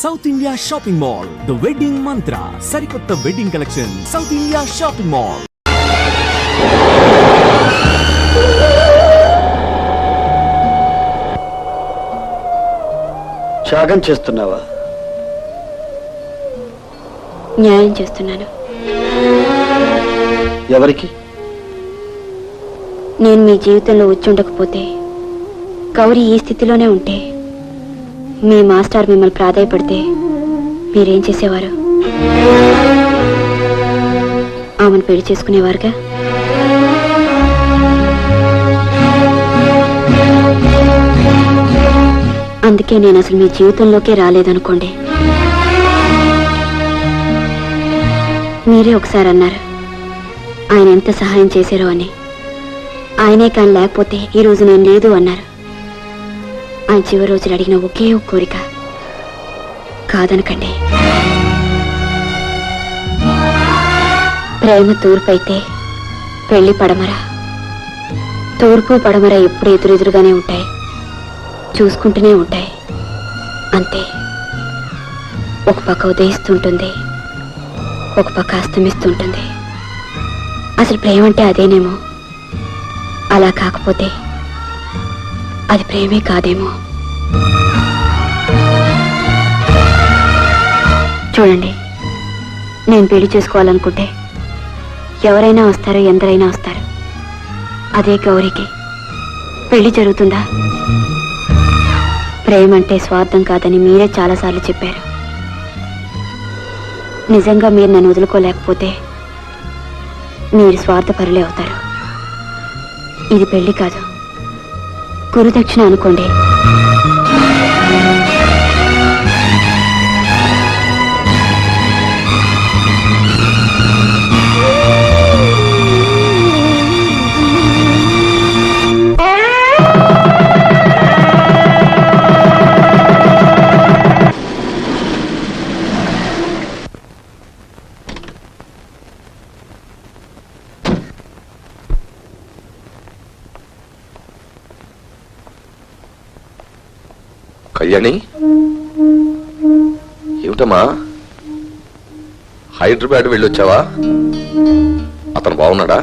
South India shopping mall, the wedding మంత్ర, సరికొత్త wedding collection, south India shopping mall. త్యాగం చేస్తున్నావా? న్యాయం చేస్తున్నాను. ఎవరికి? నేను మీ జీవితంలో వచ్చుండకపోతే, గౌరీ ఈ స్థితిలోనే ఉంటే, మీ మాస్టర్ మిమ్మల్ని ప్రాధాయపడితే మీరేం చేసేవారు? ఆమెను పెళ్లి చేసుకునేవారుగా. అందుకే నేను అసలు మీ జీవితంలోకే రాలేదనుకోండి. మీరే ఒకసారి అన్నారు ఆయన ఎంత సహాయం చేశారో అని. ఆయనే కానీ లేకపోతే ఈరోజు నేను లేదు అన్నారు. ఆయన చివరి రోజులు అడిగిన ఒకే ఒక కోరిక, కాదనకండి. ప్రేమ తూర్పు అయితే పెళ్లి పడమర. తూర్పు పడమర ఎప్పుడు ఎదురెదురుగానే ఉంటాయి, చూసుకుంటూనే ఉంటాయి. అంతే. ఒక పక్క ఉదయిస్తుంటుంది, ఒక పక్క అస్తమిస్తుంటుంది. అసలు ప్రేమ అంటే అదేనేమో. అలా కాకపోతే అది ప్రేమే కాదేమో. చూడండి, నేను పెళ్లి చేసుకోవాలనుకుంటే ఎవరైనా వస్తారో ఎందరైనా వస్తారు. అదే గౌరీకి పెళ్లి జరుగుతుందా? ప్రేమ అంటే స్వార్థం కాదని మీరే చాలాసార్లు చెప్పారు. నిజంగా మీరు నన్ను వదులుకోలేకపోతే మీరు స్వార్థపరులే అవుతారు. ఇది పెళ్లి కాదు, గురుదక్షిణ అనుకోండి. కళ్యాణి, ఏమిటమ్మా హైదరాబాద్ వెళ్ళొచ్చావా? అతను బాగున్నాడా?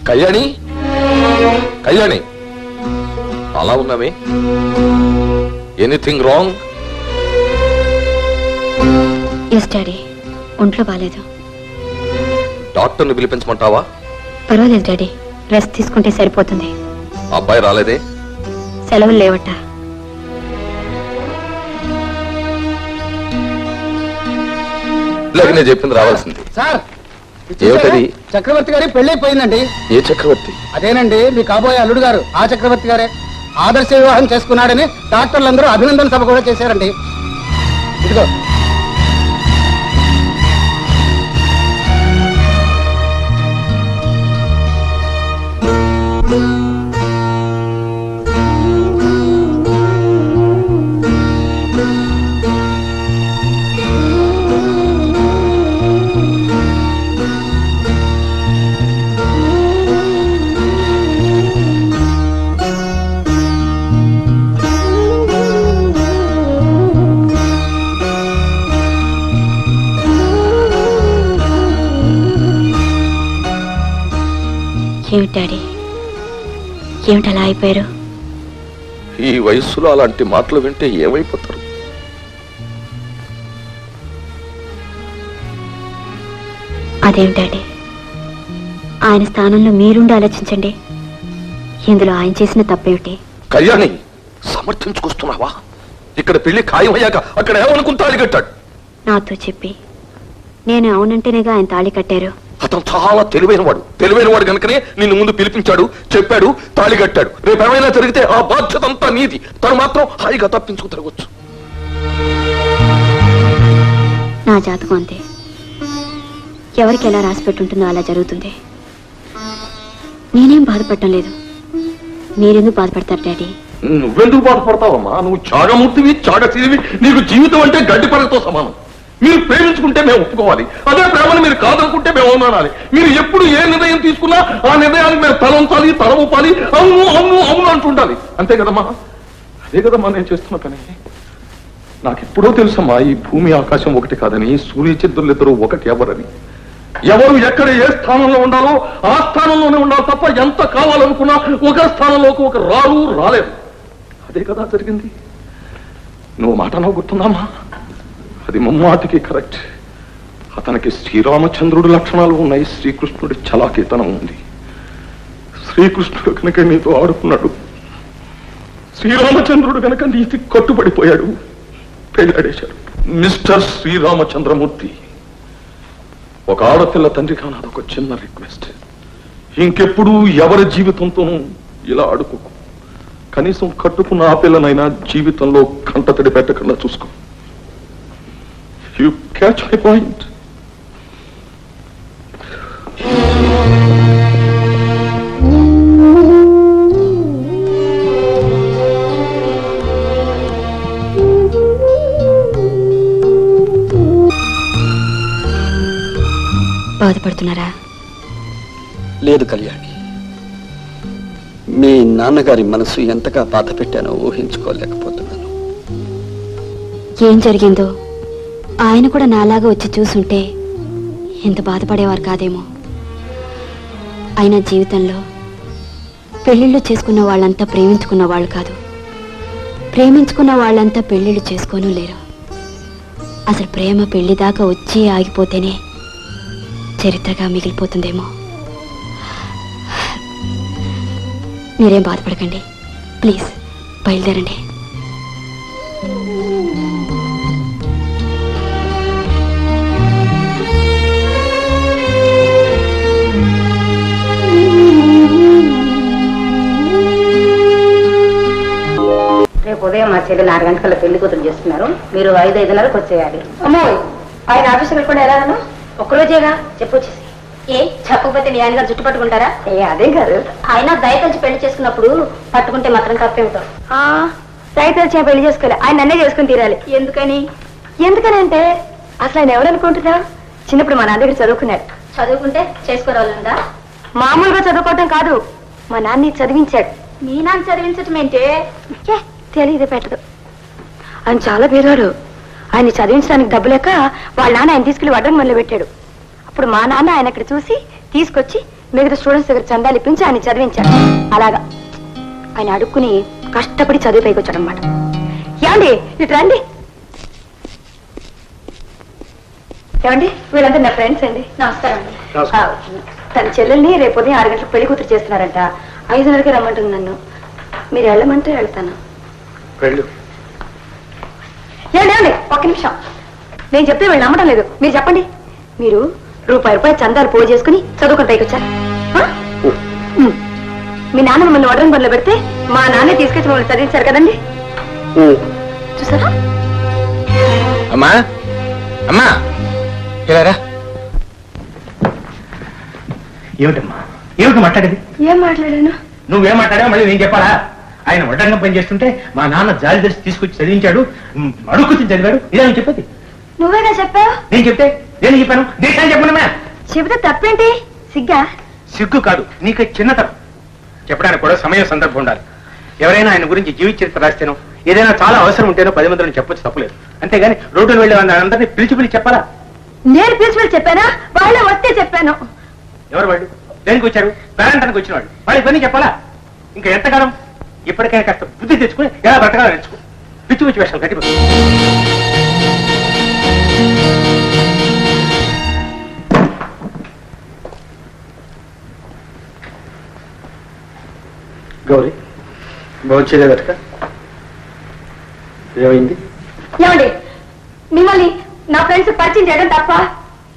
కళ్యాణి, కళ్యాణి, అలా ఉన్నామే? Anything wrong? ఎస్ డాడీ, ఒంట్లో బాలేదు. డాక్టర్ని పిలిపించమంటావా? పర్వాలేదు డాడీ, రెస్ట్ తీసుకుంటే సరిపోతుంది. అబ్బాయి రాలేదే? సెలవులు లేవట. నేను చెప్పింది రావాల్సింది. సార్, ఏమిటది? చక్రవర్తి గారి పెళ్ళైపోయిందండి. ఏ చక్రవర్తి? అదేనండి, మీ కాబోయే అల్లుడు గారు. ఆ చక్రవర్తి గారే ఆదర్శ వివాహం చేసుకున్నాడని డాక్టర్లందరూ అభినందన సభ కూడా చేశారండి. ఇదిగో. ఏమిటి డాడీ, ఏమిటి అలా అయిపోయారు? ఈ వయస్సులో అలాంటి మాటలు వింటే ఏమైపోతారు? అదేమిటి డాడీ, ఆయన స్థానంలో మీరుండి ఆలోచించండి. ఇందులో ఆయన చేసిన తప్పేమిటి? కళ్యాణి, సమర్థించుకొస్తున్నావా? ఇక్కడ పెళ్లి ఖాయమయ్యాక అక్కడ ఏమనుకుని తాళి కట్టాడు? నాతో చెప్పి నేను అవునంటేనేగా ఆయన తాళి కట్టారు. అతను చాలా తెలివైన వాడు కనుకనే నిన్ను ముందు పిలిపించాడు, చెప్పాడు, తాళి కట్టాడు. రేపు ఏమైనా జరిగితే ఆ బాధ్యత అంతా నీది. తను మాత్రం హాయిగా తప్పించుకు తిరగొచ్చు. నా జాతకం అంతే, ఎవరికి ఎలా రాసి పెట్టుంటుందో అలా జరుగుతుంది. నేనేం బాధపడటం లేదు. మీరెందుకు బాధపడతారు డాడీ? నువ్వెందుకు బాధపడతావమ్మా? నువ్వు త్యాగమూర్తివి, త్యాగశీలివి. నీకు జీవితం అంటే గడ్డి పరగతో సమానం. మీరు ప్రేమించుకుంటే మేము ఒప్పుకోవాలి, అదే ప్రేమను మీరు కాదనుకుంటే మేము అవమానాలి. మీరు ఎప్పుడు ఏ నిర్ణయం తీసుకున్నా ఆ నిర్ణయానికి మేము తలంచాలి, తల ఊపాలి, అవును అవును అవును అంటుండాలి. అంతే కదమ్మా, అదే కదమ్మా నేను చేస్తున్న పని. నాకెప్పుడో తెలుసమ్మా ఈ భూమి ఆకాశం ఒకటి కాదని, సూర్యచంద్రులిద్దరూ ఒకటి ఎవరని. ఎవరు ఎక్కడ ఏ స్థానంలో ఉండాలో ఆ స్థానంలోనే ఉండాలి తప్ప ఎంత కావాలనుకున్నా ఒక స్థానంలోకి ఒక రాలేదు. అదే కదా జరిగింది. నువ్వు మాట నవ్వు గుర్తున్నామా? అది ముమ్మాటికి కరెక్ట్. అతనికి శ్రీరామచంద్రుడి లక్షణాలు ఉన్నాయి, శ్రీకృష్ణుడి చలాకీతనం ఉంది. శ్రీకృష్ణుడు కనుక నీతో ఆడుకున్నాడు, శ్రీరామచంద్రుడు కనుక నీతి కట్టుబడిపోయాడు, పెళ్ళాడేశాడు. మిస్టర్ శ్రీరామచంద్రమూర్తి, ఒక ఆడపిల్ల తండ్రిగా నాది ఒక చిన్న రిక్వెస్ట్. ఇంకెప్పుడు ఎవరి జీవితంతోనూ ఇలా ఆడుకోకు. కనీసం కట్టుకున్న ఆ పిల్లనైనా జీవితంలో కంటతడి పెట్టకుండా చూసుకో. You catch my point? బాధపడుతున్నారా? లేదు కళ్యాణి, మీ నాన్నగారి మనసు ఎంతగా బాధ పెట్టానో ఊహించుకోలేకపోతున్నాను. ఏం జరిగిందో ఆయన కూడా నాలాగా వచ్చి చూసుంటే ఎంత బాధపడేవారు కాదేమో. ఆయన జీవితంలో పెళ్లిళ్ళు చేసుకున్న వాళ్ళంతా ప్రేమించుకున్న వాళ్ళు కాదు, ప్రేమించుకున్న వాళ్ళంతా పెళ్లిళ్ళు చేసుకోనూ లేరు. అసలు ప్రేమ పెళ్లి దాకా వచ్చి ఆగిపోతేనే చరిత్రగా మిగిలిపోతుందేమో. మీరేం బాధపడకండి, ప్లీజ్ బయలుదేరండి. రేపు ఉదయం మా చెల్లి 4 గంటల పెళ్లి కూతురు చేస్తున్నారు. మీరు 5:30కు వచ్చేయాలి. అమ్మో, ఆయన ఆఫీసులు కూడా ఎలాగను? ఒక్కరోజేగా చెప్పొచ్చేసి. ఏ చెప్పకపోతే మీ ఆయన గారు జుట్టు పట్టుకుంటారా? ఏ అదే కాదు, ఆయన దయతలిచి పెళ్లి చేసుకున్నప్పుడు పట్టుకుంటే మాత్రం తప్పేమిటో. దయతలిచి పెళ్లి చేసుకోవాలి, ఆయన నన్నే చేసుకుని తీరాలి. ఎందుకని అంటే అసలు ఆయన ఎవరనుకుంటున్నావు? చిన్నప్పుడు మా నాన్న దగ్గర చదువుకున్నాడు. చదువుకుంటే చేసుకోవాలందా? మామూలుగా చదువుకోవటం కాదు, మా నాన్ని చదివించాడు. మీ నాన్న చదివించటం ఏంటే? తెలియదు పెట్టదు. ఆయన చాలా పేదవాడు. ఆయన చదివించడానికి డబ్బు లేక వాళ్ళ నాన్న ఆయన తీసుకెళ్లి వడ్రంగి మొదలు పెట్టాడు. అప్పుడు మా నాన్న ఆయన ఇక్కడ చూసి తీసుకొచ్చి మిగతా స్టూడెంట్స్ దగ్గర చందాలు ఇప్పించి ఆయన చదివించాడు. అలాగా ఆయన అడుక్కుని కష్టపడి చదివి పైకి వచ్చాడు అనమాట. ఏమండి ఇటు రండి. ఏమండి వీళ్ళంతా నా ఫ్రెండ్స్ అండి. నమస్కారం అండి. తన చెల్లెల్ని రేపు ఉదయం 6 గంటలకు పెళ్లి కూతురు చేస్తున్నారంట. 5:30కి రమ్మంటుంది నన్ను. మీరు వెళ్ళమంటే వెళ్తాను. ఏమండి ఒక్క నిమిషం, నేను చెప్తే వీళ్ళు నమ్మటం లేదు. మీరు చెప్పండి, మీరు రూపాయి చందాలు పోగు చేసుకుని చదువుకుని పైకి వచ్చారు. మీ నాన్న మిమ్మల్ని వడ్రంగి పనిలో పెడితే మా నాన్నే తీసుకొచ్చి మమ్మల్ని చదివించారు కదండి. చూసారా? అమ్మా అమ్మా ఇలారా. ఏమిటమ్మా, ఏమిటి మాట్లాడేది? ఏం మాట్లాడాను? నువ్వేం మాట్లాడావు మళ్ళీ నేను చెప్పాలా? ఆయన వడ్రంగం పని చేస్తుంటే మా నాన్న జాలి తెలిసి తీసుకొచ్చి చదివించాడు, అడుగుచ్చి చదివాడు. ఇదే చెప్పేది? నువ్వేగా చెప్పావు. నేను చెప్తే నేను చెప్పాను, దేశాన్ని చెప్పను. చెబితే తప్పేంటి? సిగ్గా? సిగ్గు కాదు, నీకు చిన్నతనం. చెప్పడానికి కూడా సమయం సందర్భం ఉండాలి. ఎవరైనా ఆయన గురించి జీవిత చరిత్ర రాస్తేనో ఏదైనా చాలా అవసరం ఉంటేనో 10 మందిని చెప్పొచ్చు, తప్పలేదు. అంతేగాని రోడ్డును వెళ్ళే అందరినీ పిలిచి చెప్పాలా? నేను పిలిచి చెప్పానా? వాళ్ళే వస్తే చెప్పాను. ఎవరు వాళ్ళు? దేనికి వచ్చారు? పేరెంటానికి వచ్చిన వాళ్ళు. వాళ్ళకి పని చెప్పాలా? ఇంకా ఎంతకాలం? ఇప్పటికైనా కాస్త బుద్ధి తెచ్చుకుని ఎలా బ్రతకాలో నేర్చుకో. పిచ్చి పిచ్చి వేషాలు కట్టిపోతుంది. గౌరీ భవిష్యత్ ఏమైంది? ఏమండి మిమ్మల్ని నా ఫ్రెండ్స్ పరిచయం చేయడం తప్ప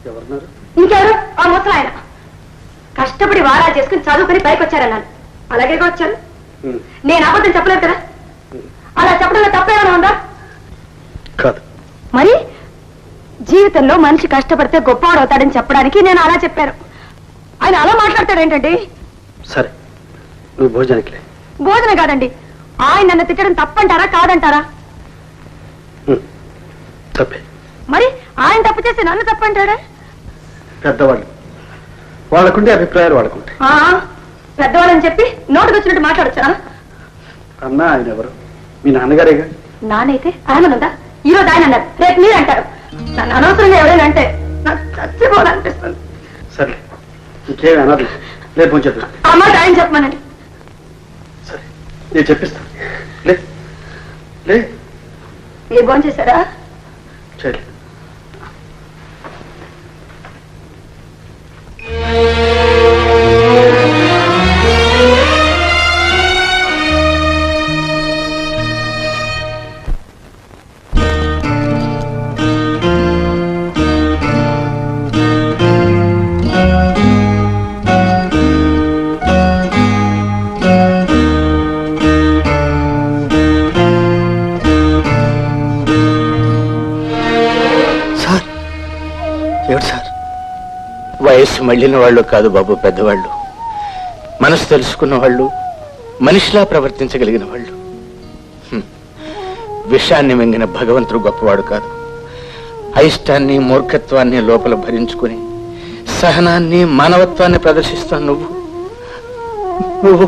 ఎవరున్నారు? ఇంకెవరు? ఆ ముసలు ఆయన కష్టపడి వారాలు చేసుకుని చదువుకుని పైకి వచ్చారన్నాను. అలాగే వచ్చారు. నేను అబద్ధం చెప్పలేదు కదా. అలా చెప్పడంలో తప్పేమైనా ఉందా? కాదు. మరి జీవితంలో మనిషి కష్టపడితే గొప్పవాడు అవుతాడని చెప్పడానికి నేను అలా చెప్పాను. ఆయన అలా మాట్లాడతాడు ఏంటండి? సరే, నువ్వు భోజనానికి లే. భోజనం కాదండి, ఆయన నన్ను తిట్టడం తప్పంటారా కాదంటారా? తప్పే. మరి ఆయన తప్పు చేసి నన్ను తప్పంటాడా? పెద్దవాళ్ళు వాళ్ళకుంటే అభిప్రాయాలు వాళ్ళకుంటాయి. పెద్దవాళ్ళని చెప్పి నోటుకు వచ్చినట్టు మాట్లాడచ్చా? అన్నా ఆయన ఎవరు? మీ నాన్నగారేగా. నానైతే ఆయన ఉందా? ఈరోజు ఆయన అన్నారు, రేపు మీరు అంటారు. నన్ను అనవసరంగా ఎవరైనా అంటే నాకు చచ్చిపోవాలనిపిస్తుంది. సరే ఇంకేమి అనదు. లేదు పోంచేద్దాం. ఆ మాట ఆయన చెప్పమనండి. సరే నేను చెప్పిస్తాను. లే లే మీరు భోజనం చేశారా? సరే వయస్సు మళ్ళిన వాళ్ళు కాదు బాబు పెద్దవాళ్ళు, మనసు తెలుసుకున్న వాళ్ళు, మనిషిలా ప్రవర్తించగలిగిన వాళ్ళు. విషాన్ని మింగిన భగవంతుడు గొప్పవాడు కాదు. అయిష్టాన్ని మూర్ఖత్వాన్ని లోపల భరించుకుని సహనాన్ని మానవత్వాన్ని ప్రదర్శిస్తాను నువ్వు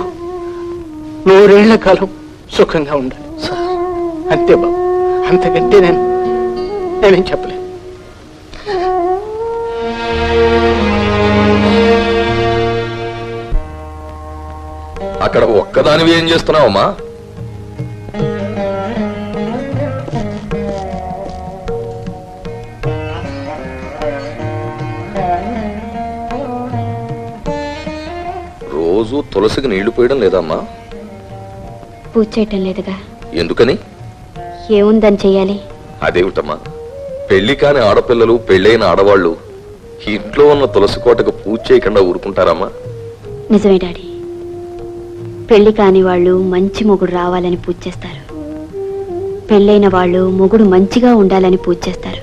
నూరేళ్ల కాలం సుఖంగా ఉండాలి. అంతే బాబు, అంతకంటే నేనేం చెప్పలేను. అక్కడ ఒక్కదానివి ఏం చేస్తున్నావమ్మా? రోజు తులసికి నీళ్లు పోయడం లేదమ్మా? పూజ చేయటం లేదుగా. ఎందుకని? ఏముందని చెయ్యాలి? అదేమిటమ్మా, పెళ్లి కాని ఆడపిల్లలు, పెళ్ళైన ఆడవాళ్లు ఇంట్లో ఉన్న తులసి కోటకు పూజ చేయకుండా ఊరుకుంటారమ్మా? నిజమే డాడీ, పెళ్లి కాని వాళ్ళు మంచి మొగుడు రావాలని పూజ చేస్తారు. పెళ్ళైన వాళ్ళు మొగుడు మంచిగా ఉండాలని పూజ చేస్తారు.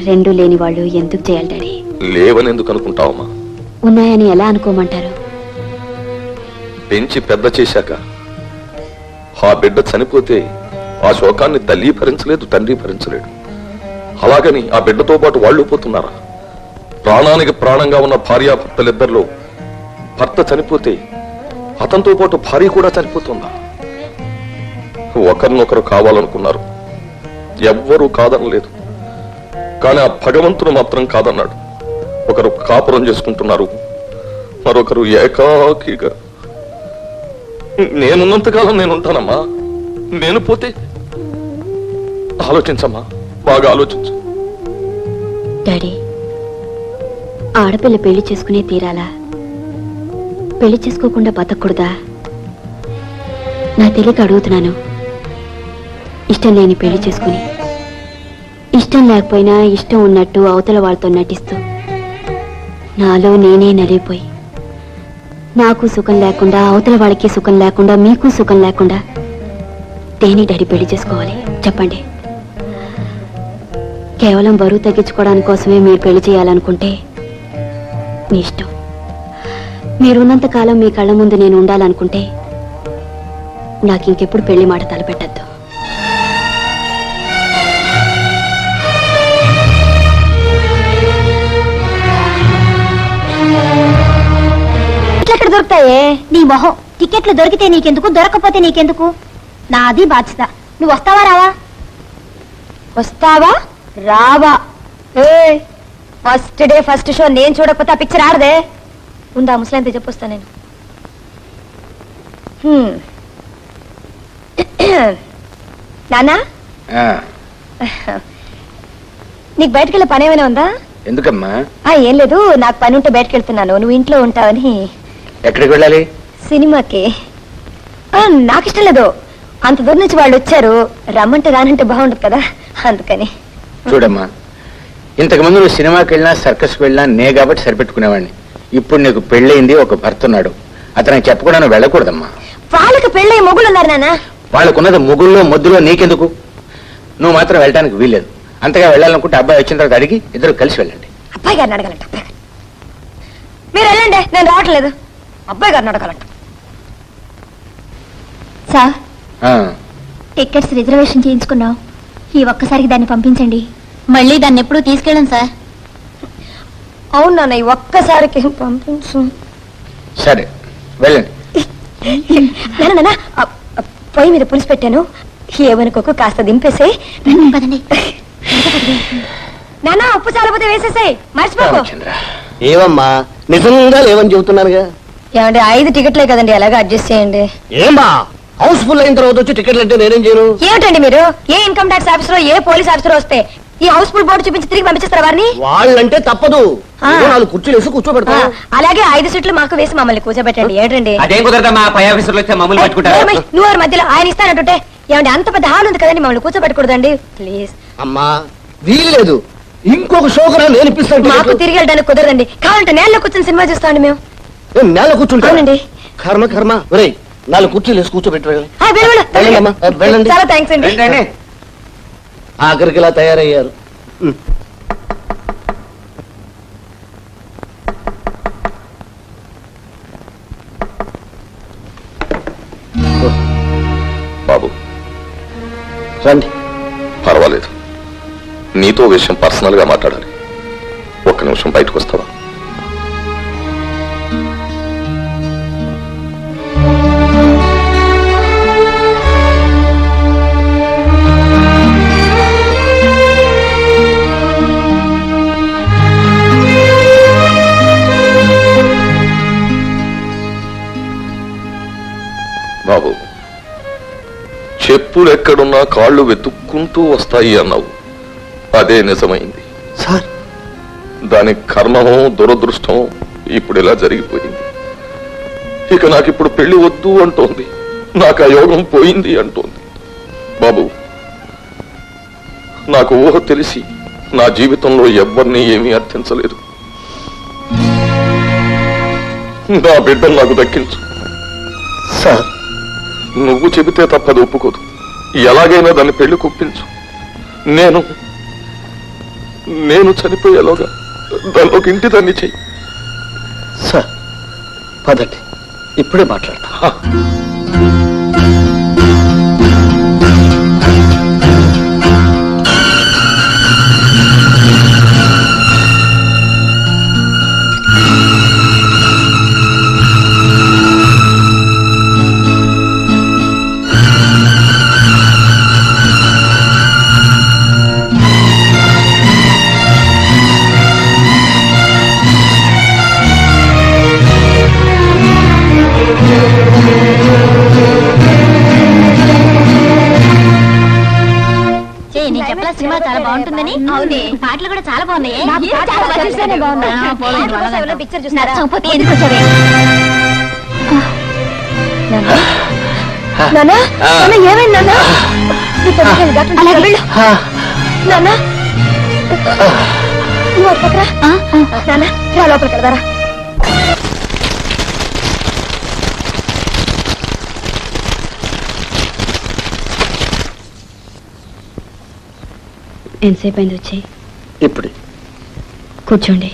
రెండు లేని వాళ్ళు ఎందుకు చేయాలి డాడీ? లేవని ఎందుకు అనుకుంటావమ్మా? ఉన్నాయని ఎలా అనుకోమంటారు? పెంచి పెద్ద చేశాక ఆ బిడ్డ చనిపోతే ఆ శోకాన్ని తల్లి భరించలేదు, తండ్రి భరించలేడు. అలాగని ఆ బిడ్డతో పాటు వాళ్ళు పోతున్నారా? ప్రాణానికి ప్రాణంగా ఉన్న భార్యాభర్తలిద్దరిలో భర్త చనిపోతే అతనితో పాటు భార్య కూడా చనిపోతుందా? ఒకరినొకరు కావాలనుకున్నారు, ఎవ్వరూ కాదనలేదు. కానీ ఆ భగవంతుడు మాత్రం కాదన్నాడు. ఒకరు కాపురం చేసుకుంటున్నారు, మరొకరు ఏకాకిగా. నేనున్నంతకాలం నేను ఉంటానమ్మా, నేను పోతే ఆలోచించమ్మా, బాగా ఆలోచించు. డాడీ, ఆడపిల్ల పెళ్లి చేసుకునే తీరాలా? పెళ్లి చేసుకోకుండా బతకూడదా? నా తెలియక అడుగుతున్నాను. ఇష్టం లేని పెళ్లి చేసుకుని, ఇష్టం లేకపోయినా ఇష్టం ఉన్నట్టు అవతల వాళ్ళతో నటిస్తూ నాలో నేనే నలిగిపోయి, నాకు సుఖం లేకుండా, అవతల వాళ్ళకి సుఖం లేకుండా, మీకు సుఖం లేకుండా దేని డాడీ పెళ్లి చేసుకోవాలి చెప్పండి? కేవలం బరువు తగ్గించుకోవడానికి కోసమే మీరు పెళ్లి చేయాలనుకుంటే మీ ఇష్టం. మీరున్నంత కాలం మీ కళ్ళ ముందు నేను ఉండాలనుకుంటే నాకు ఇంకెప్పుడు పెళ్లి మాట తలపెట్టద్దు. ఎక్కడ దొరుకుతాయే? నీ మొహం. టికెట్లు దొరికితే నీకెందుకు, దొరకపోతే నీకెందుకు? నాది బాధ్యత. నువ్వు వస్తావా రావా? వస్తావా రావా? ఫస్ట్ డే ఫస్ట్ షో నేను చూడకపోతే ఆ పిక్చర్ ఆడదే. ఉందా ముసలాంత చెప్పొస్తా నేను. నానా, నీకు బయటకెళ్ళే పని ఏమైనా ఉందా? ఎందుకమ్మా? ఏం లేదు, నాకు పని ఉంటే బయటకు వెళ్తున్నాను, నువ్వు ఇంట్లో ఉంటావని. ఎక్కడికి వెళ్ళాలి? సినిమాకి. నాకు ఇష్టం లేదు, అంత దూరం నుంచి వాళ్ళు వచ్చారు, రమ్మంటే రానంటే బాగుండదు కదా, అందుకని. చూడమ్మా, ఇంతకు ముందు నువ్వు సినిమాకి వెళ్ళినా సర్కస్కి వెళ్ళినా నే కాబట్టి సరిపెట్టుకునేవాడిని. ఇప్పుడు నీకు పెళ్ళయింది, ఒక భర్త ఉన్నాడు, అతనికి చెప్పకుండా నువ్వు వెళ్ళకూడదమ్మా. వాళ్ళకి పెళ్ళి మొగులు ఉన్నారు నాన్న. వాళ్ళకున్నది ముగ్గుల్లో మొద్దులో నీకెందుకు? నువ్వు మాత్రం వెళ్ళడానికి వీల్లేదు. అంతగా వెళ్ళాలనుకుంటే అబ్బాయి వచ్చిన తర్వాత అడిగి ఇద్దరు కలిసి వెళ్ళండి. అబ్బాయి గారిని అడగాలంట. అబ్బాయి గారు మీరు వెళ్ళండి, నేను రావట్లేదు. అబ్బాయి గారిని అడగాలంట. సార్, ఆ, టికెట్స్ రిజర్వేషన్ చేయించుకున్నావు, ఈ ఒక్కసారికి దాన్ని పంపించండి. మళ్ళీ దాన్ని ఎప్పుడూ తీసుకెళ్ళం సార్. అవును నాన్న, ఈ ఒక్కసారికి పంపించు. సరే వెళ్ళండి. నాన్న పొయ్యి మీద పులుసు పెట్టాను, ఏమనుకోకు, కాస్త దింపేసే. పదండి. నాన్న ఉప్పు చాలపోతే వేసేసాయి, మర్చిపోకు. రామచంద్ర, ఏమమ్మా నిజంగా లేవని చెబుతున్నానుగా. ఏమండి 5 టికెట్లే కదండి, ఎలాగో అడ్జస్ట్ చేయండి. ఏమా హౌస్ఫుల్ అయిన తర్వాత వచ్చి టికెట్లు అంటే నేనేం చేయను? ఏమిటండి మీరు, ఏ ఇన్కమ్ ట్యాక్స్ ఆఫీసర్ ఏ పోలీస్ ఆఫీసర్ వస్తే ఈ హౌస్ఫుల్ బోర్డు చూపించి తిరిగి పంపించేస్తారు వారిని? వాళ్ళంటే తప్పదు. ఆ. ఏదో 4 కుర్చీలు వేసి కూర్చోబెడతా. అలాగే 5 సీట్లు మాకు వేసి మమ్మల్ని కూర్చోబెట్టండి. ఏంటండి అదేం కుదరదమ్మా, పై ఆఫీసర్లు వచ్చే మమ్మల్ని పట్టుకుంటారు. నువ్వు వారి మధ్యలో ఆయన ఇస్తానంటుంటే, ఏమండి అంత పెద్ద హాల్ ఉంది కదండి, మమ్మల్ని కూర్చోబెట్టకూడదండి ప్లీజ్. అమ్మా వీలు లేదు, ఇంకొక షో కూడా నేను ఇప్పిస్తాను. మాకు తిరిగి వెళ్ళడానికి కుదరదండి, కావాలంటే నేలలో కూర్చొని సినిమా చూస్తామండి మేము. నేను నేల కూర్చుంటానండి. అవునండి. కర్మ కర్మ. ఒరేయ్ 4 కుర్చీలు వేసి కూర్చోబెట్టు. ఆ, వెళ్ళు, వెళ్ళు. వెళ్ళండమ్మా, వెళ్ళండి. చాలా థ్యాంక్స్ అండి. ఆఖరికి ఇలా తయారయ్యారు. బాబు రండి. పర్వాలేదు, నీతో విషయం పర్సనల్ గా మాట్లాడాలి. ఒక్క నిమిషం బయటకు వస్తావా? బాబు, చెప్పులు ఎక్కడున్నా కాళ్ళు వెతుక్కుంటూ వస్తాయి అన్నావు, అదే నిజమైంది. సార్ దాని కర్మమో దురదృష్టం ఇప్పుడు ఇలా జరిగిపోయింది. ఇక నాకిప్పుడు పెళ్లి వద్దు అంటోంది, నాకు ఆ యోగం పోయింది అంటోంది. బాబు, నాకు ఊహ తెలిసి నా జీవితంలో ఎవ్వరినీ ఏమీ అర్థించలేదు. నా బిడ్డను నాకు దక్కించు. సార్ నువ్వు చెబితే తప్పది ఒప్పుకోదు. ఎలాగైనా దాన్ని పెళ్లి కుప్పించు. నేను చనిపోయేలోగా దాన్ని ఒక ఇంటి దాన్ని చెయ్యి. సార్ పదండి, ఇప్పుడే మాట్లాడతా. నేను చెప్పలా సినిమా చాలా బాగుంటుందని. అవునే, పాటలు కూడా చాలా బాగున్నాయి. పిక్చర్ చూస్తారా? నచ్చకపోతే ఎందుకు వచ్చావే? నాన్న ఏమైంది నాన్న? అలాగే వెళ్ళు. నాన్న నువ్వు పక్కరా. నాన్న రా లోపలికి వెళ్దారా. ఎంతసేపు అయింది వచ్చి? ఇప్పుడు కూర్చోండి.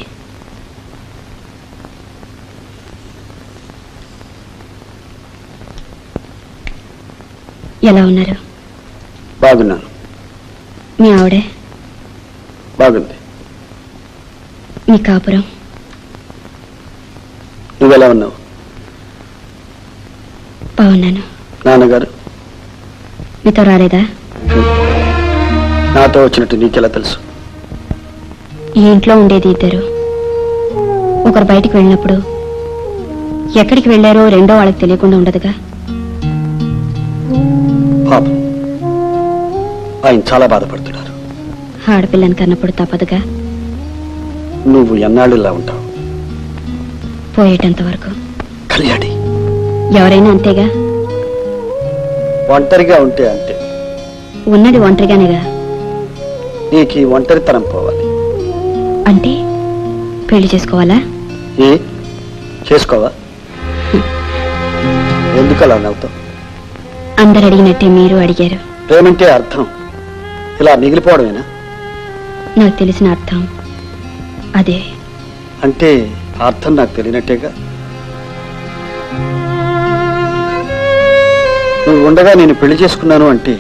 ఎలా ఉన్నారు? బాగున్నాను. మీ ఆవిడే? బాగుంది. మీ కాపురం? నువ్వెలా ఉన్నావు? బాగున్నాను. నాన్నగారు మీతో రాలేదా? నాతో వచ్చినట్టు నీకెలా తెలుసు? ఈ ఇంట్లో ఉండేది ఇద్దరు. ఒకరు బయటికి వెళ్ళినప్పుడు ఎక్కడికి వెళ్ళారో రెండో వాళ్ళకి తెలియకుండా ఉండదుగా. పాపం, ఆయన చాలా బాధపడుతున్నారు. ఆడపిల్లని కన్నప్పుడు తప్పదుగా. నువ్వు ఎన్నాళ్ళు ఇలా ఉంటావు? పోయేటంత వరకు. కళ్యాణి, ఎవరైనా అంతేగా. ఒంటరిగా ఉంటే అంతే. ఉన్నది ఒంటరిగానేగా. నీకు ఈ ఒంటరితనం పోవాలి. అంటే పెళ్లి చేసుకోవాలా? ఏ చేసుకోవా? ఎందుకు అలా నవ్వుతావు? అందరు అడిగినట్టే మీరు అడిగారు. ప్రేమంటే అర్థం ఇలా మిగిలిపోవడమేనా? నాకు తెలిసిన అర్థం అదే. అంటే అర్థం నాకు తెలియనట్టేగా. నువ్వు ఉండగా నేను పెళ్లి చేసుకున్నాను అంటే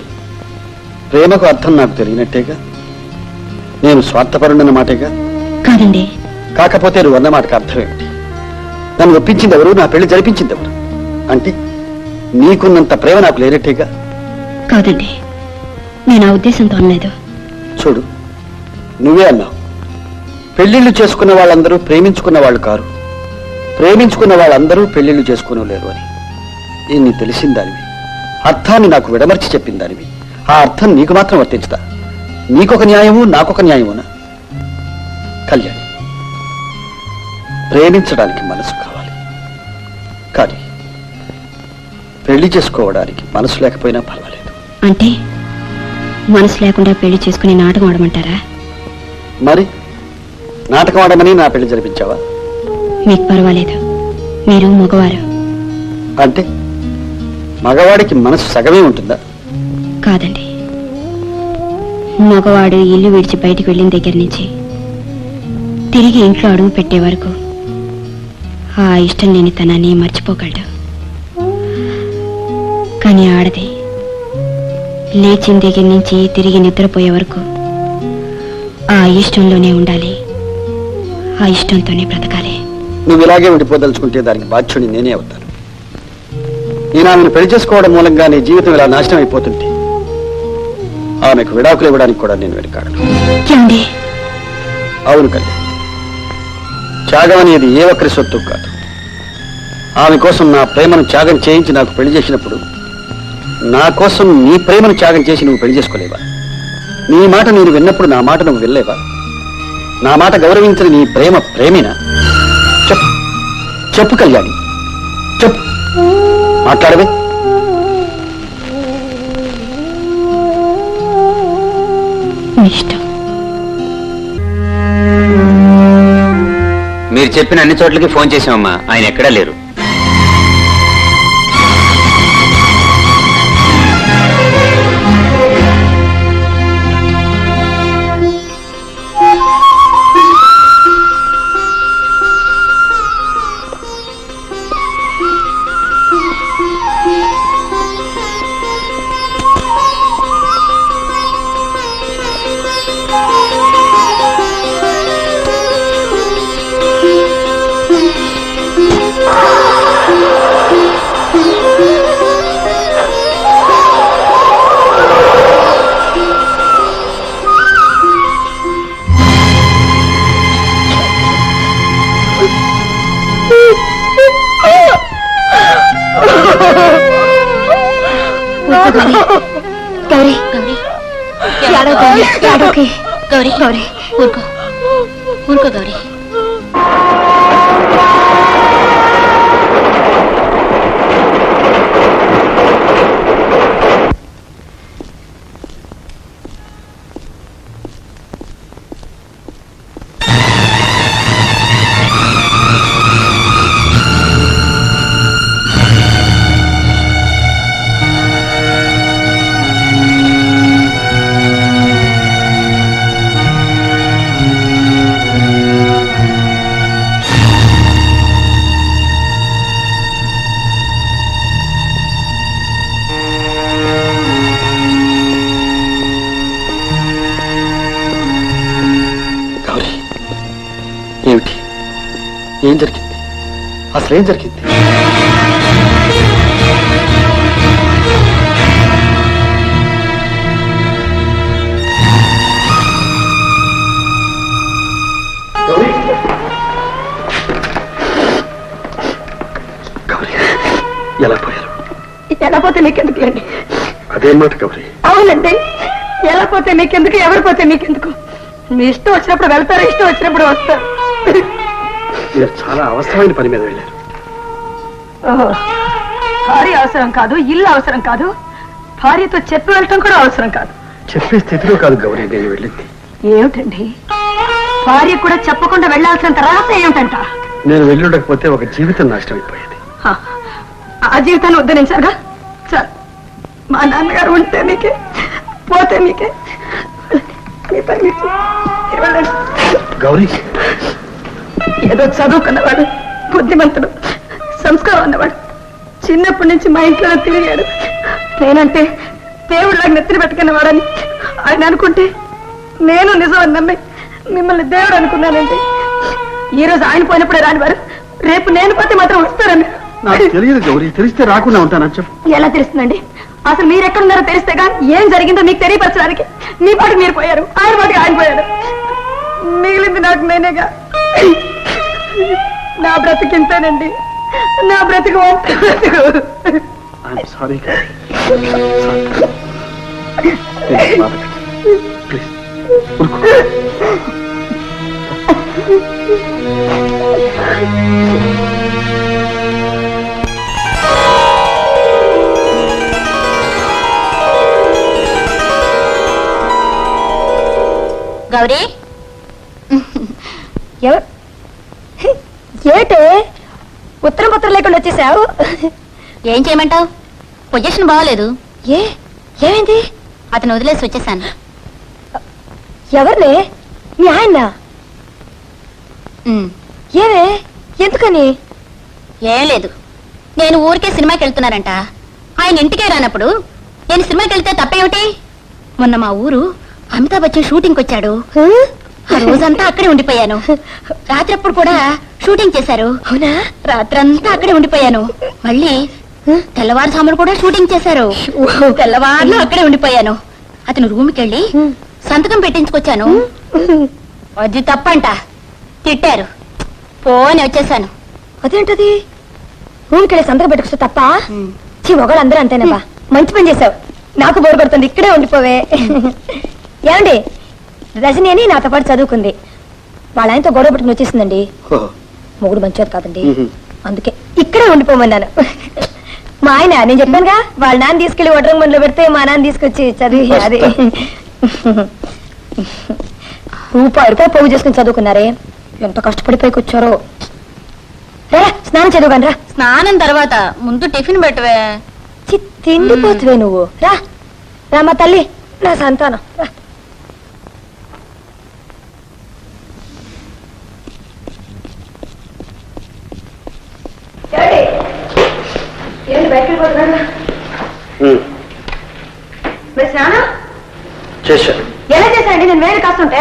ప్రేమకు అర్థం నాకు తెలియనట్టేగా. నేను స్వార్థపరుడన్న మాటేగా. కాదండి, కాకపోతే నువ్వు అన్న మాటకు అర్థం ఏమిటి? నన్ను ఒప్పించింది ఎవరు, నా పెళ్లి జరిపించింది ఎవరు? అంటే నీకున్నంత ప్రేమ నాకు లేనట్టేగా. కాదండి, నేను ఆ ఉద్దేశంతో అనలేదు. చూడు, నువ్వే అన్నావు, పెళ్లిళ్ళు చేసుకున్న వాళ్ళందరూ ప్రేమించుకున్న వాళ్ళు కారు, ప్రేమించుకున్న వాళ్ళందరూ పెళ్లిళ్ళు చేసుకోలేరు అని. ఇన్ని తెలిసిన దానివి, అర్థాన్ని నాకు విడమర్చి చెప్పిన దానివి, ఆ అర్థం నీకు మాత్రం వర్తించుతా? నీకొక న్యాయము, నాకొక న్యాయమునా? కళ్యాణి, ప్రేమించడానికి మనసు కావాలి, కానీ పెళ్లి చేసుకోవడానికి మనసు లేకపోయినా పర్వాలేదు. అంటే మనసు లేకుండా పెళ్లి చేసుకుని నాటకం ఆడమంటారా? మరి నాటకం ఆడమని నా పెళ్లి జరిపించావా? మీకు పర్వాలేదు, మీరు మగవారు. అంటే మగవాడికి మనసు సగమే ఉంటుందా? కాదండి, మగవాడు ఇల్లు విడిచి బయటికి వెళ్ళిన దగ్గర నుంచి తిరిగి ఇంట్లో అడుగు పెట్టే వరకు ఆ ఇష్టం లేని తనాన్ని మర్చిపోగలడు. కానీ ఆడది లేచిన దగ్గర నుంచి తిరిగి నిద్రపోయే వరకు ఆ ఇష్టంలోనే ఉండాలి, ఆ ఇష్టంతోనే బ్రతకాలి. నువ్వు ఇలాగే ఉండిపోదలుచుకుంటే దానికి బాధ్యుని నేనే అవుతాను. నేను ఆమెను పెళ్లి చేసుకోవడం మూలంగా నీ జీవితం ఇలా నాశనం అయిపోతుంది. ఆమెకు విడాకులు ఇవ్వడానికి కూడా నేను వెనకాడను. ఏమండి? అవును కళ్యాణ్, త్యాగం అనేది ఏ ఒక్కరి సొత్తు కాదు. ఆమె కోసం నా ప్రేమను త్యాగం చేయించి నాకు పెళ్లి చేసినప్పుడు, నా కోసం నీ ప్రేమను త్యాగం చేసి నువ్వు పెళ్లి చేసుకోలేవా? నీ మాట నేను విన్నప్పుడు నా మాట నువ్వు వెళ్ళలేవా? నా మాట గౌరవించిన నీ ప్రేమ ప్రేమినా? చెప్పు చెప్పు కళ్యాణి, చెప్పు, మాట్లాడవే. ఇష్టం. మీరు చెప్పిన అన్ని చోట్లకి ఫోన్ చేసామమ్మా, ఆయన ఎక్కడా లేరు. గౌరీ, గౌరీ, గౌరీ, గౌరీ, ఊరుకో, ఊరుకో గౌరీ. ఏమిటి, ఏం జరిగింది? అసలేం జరిగింది? గౌరీ, ఎలా పోయారు? ఎలా పోతే నీకెందుకులేండి? అదే మాట గౌరీ. అవునండి, ఎలా పోతే నీకెందుకు, ఎవరు పోతే నీకెందుకు? మీ ఇష్టం వచ్చినప్పుడు వెళ్తారు, ఇష్టం వచ్చినప్పుడు వస్తారు. మీరు చాలా అవసరమైన పని మీద వెళ్ళారు. భార్య అవసరం కాదు, ఇల్లు అవసరం కాదు, భార్యతో చెప్పి వెళ్ళటం కూడా అవసరం కాదు. చెప్పే స్థితిలో కాదు గౌరీ నేను వెళ్ళింది. ఏమిటండి, భార్య కూడా చెప్పకుండా వెళ్లాల్సినంత రహస్యం ఏమిటంట? నేను వెళ్ళుండకపోతే ఒక జీవితం నాశనం అయిపోయేది. ఆ జీవితాన్ని ఉద్ధరించారుగా, చాలు. మా నాన్నగారు ఉంటే మీకే, పోతే మీకే. గౌరీ, ఏదో చదువుకున్నవాడు, బుద్ధిమంతుడు, సంస్కారం ఉన్నవాడు, చిన్నప్పటి నుంచి మా ఇంట్లో తిరిగాడు. నేనంటే దేవుళ్ళకి నెత్తిన పెట్టుకున్నవాడని ఆయన అనుకుంటే నేను నిజం అని నమ్మి మిమ్మల్ని దేవుడు అనుకున్నానండి. ఈ రోజు ఆయన పోయినప్పుడే రాని వారు రేపు నేను పోతే మాత్రం వస్తారని నాకు తెలియదు గౌరీ, తెలిస్తే రాకుండా ఉంటానా చెప్పు. ఎలా తెలుస్తుందండి? అసలు మీరు ఎక్కడున్నారో తెలిస్తే కానీ ఏం జరిగిందో మీకు తెలియపరచడానికి మీ పాటికి మీరు పోయారు, ఆయన పాటికి ఆయన పోయారు. మిగిలింది నాకు నేనేగా. నా బ్రతికింతేనండి, నా బ్రతుకు సారీ గౌరీ ఏటే ఉత్తరం పత్రం లేకుండా వచ్చేసావు? ఏం చేయమంటావు? పొజిషన్ బాగోలేదు. ఏమైంది? అతను వదిలేసి వచ్చేసాను. ఎవరిని? మీ ఆయన? ఏమే? ఎందుకని? ఏం లేదు, నేను ఊరికే సినిమాకి వెళ్తున్నానంట. ఆయన ఇంటికే రానప్పుడు నేను సినిమాకి వెళ్తే తప్పేమిటి? మొన్న మా ఊరు అమితాబ్ బచ్చన్ షూటింగ్కి వచ్చాడు. ఆ రోజంతా అక్కడే ఉండిపోయాను. రాత్రప్పుడు కూడా షూటింగ్ చేశారు. అవునా? రాత్రంతా అక్కడే ఉండిపోయాను. మళ్ళీ తెల్లవారుజాములు కూడా షూటింగ్ చేశారు. తెల్లవారులు అక్కడే ఉండిపోయాను. అతను రూమ్కి వెళ్ళి సంతకం పెట్టించుకొచ్చాను. అది తప్పంట. తిట్టారు. పోని వచ్చేసాను. అదేంటది? రూమ్కి వెళ్ళి సంతకం పెట్టుకొస్తే తప్ప? మొగలు అందరూ అంతేనబ్బా. మంచి పని చేసావు. నాకు బోరు కొడుతుంది, ఇక్కడే ఉండిపోవే. ఏమండి, రజని అని నాతో పాటు చదువుకుంది. వాళ్ళ ఆయనతో గొడవ పెట్టుకుని వచ్చేసిందండి. మొగుడు మంచిది కాదండి, అందుకే ఇక్కడే ఉండిపోమన్నాను. మా ఆయన, నేను చెప్పానుగా, వాళ్ళ నాన్న తీసుకెళ్లి వడ్రంగ మనలో పెడితే మా నాన్న తీసుకొచ్చి చదివి అది రూపాయి పోగు చేసుకుని చదువుకున్నారే. ఎంత కష్టపడిపోయి కూర్చోరో. రా స్నానం చదువుగాను రా. స్నానం తర్వాత ముందు టిఫిన్ పెట్టవే. తిండిపోతువే నువ్వు. రా రామా తల్లి, నా సంతానం రా. చేశాను. ఎలా చేశానండి? నేను వేరే కాస్తుంటే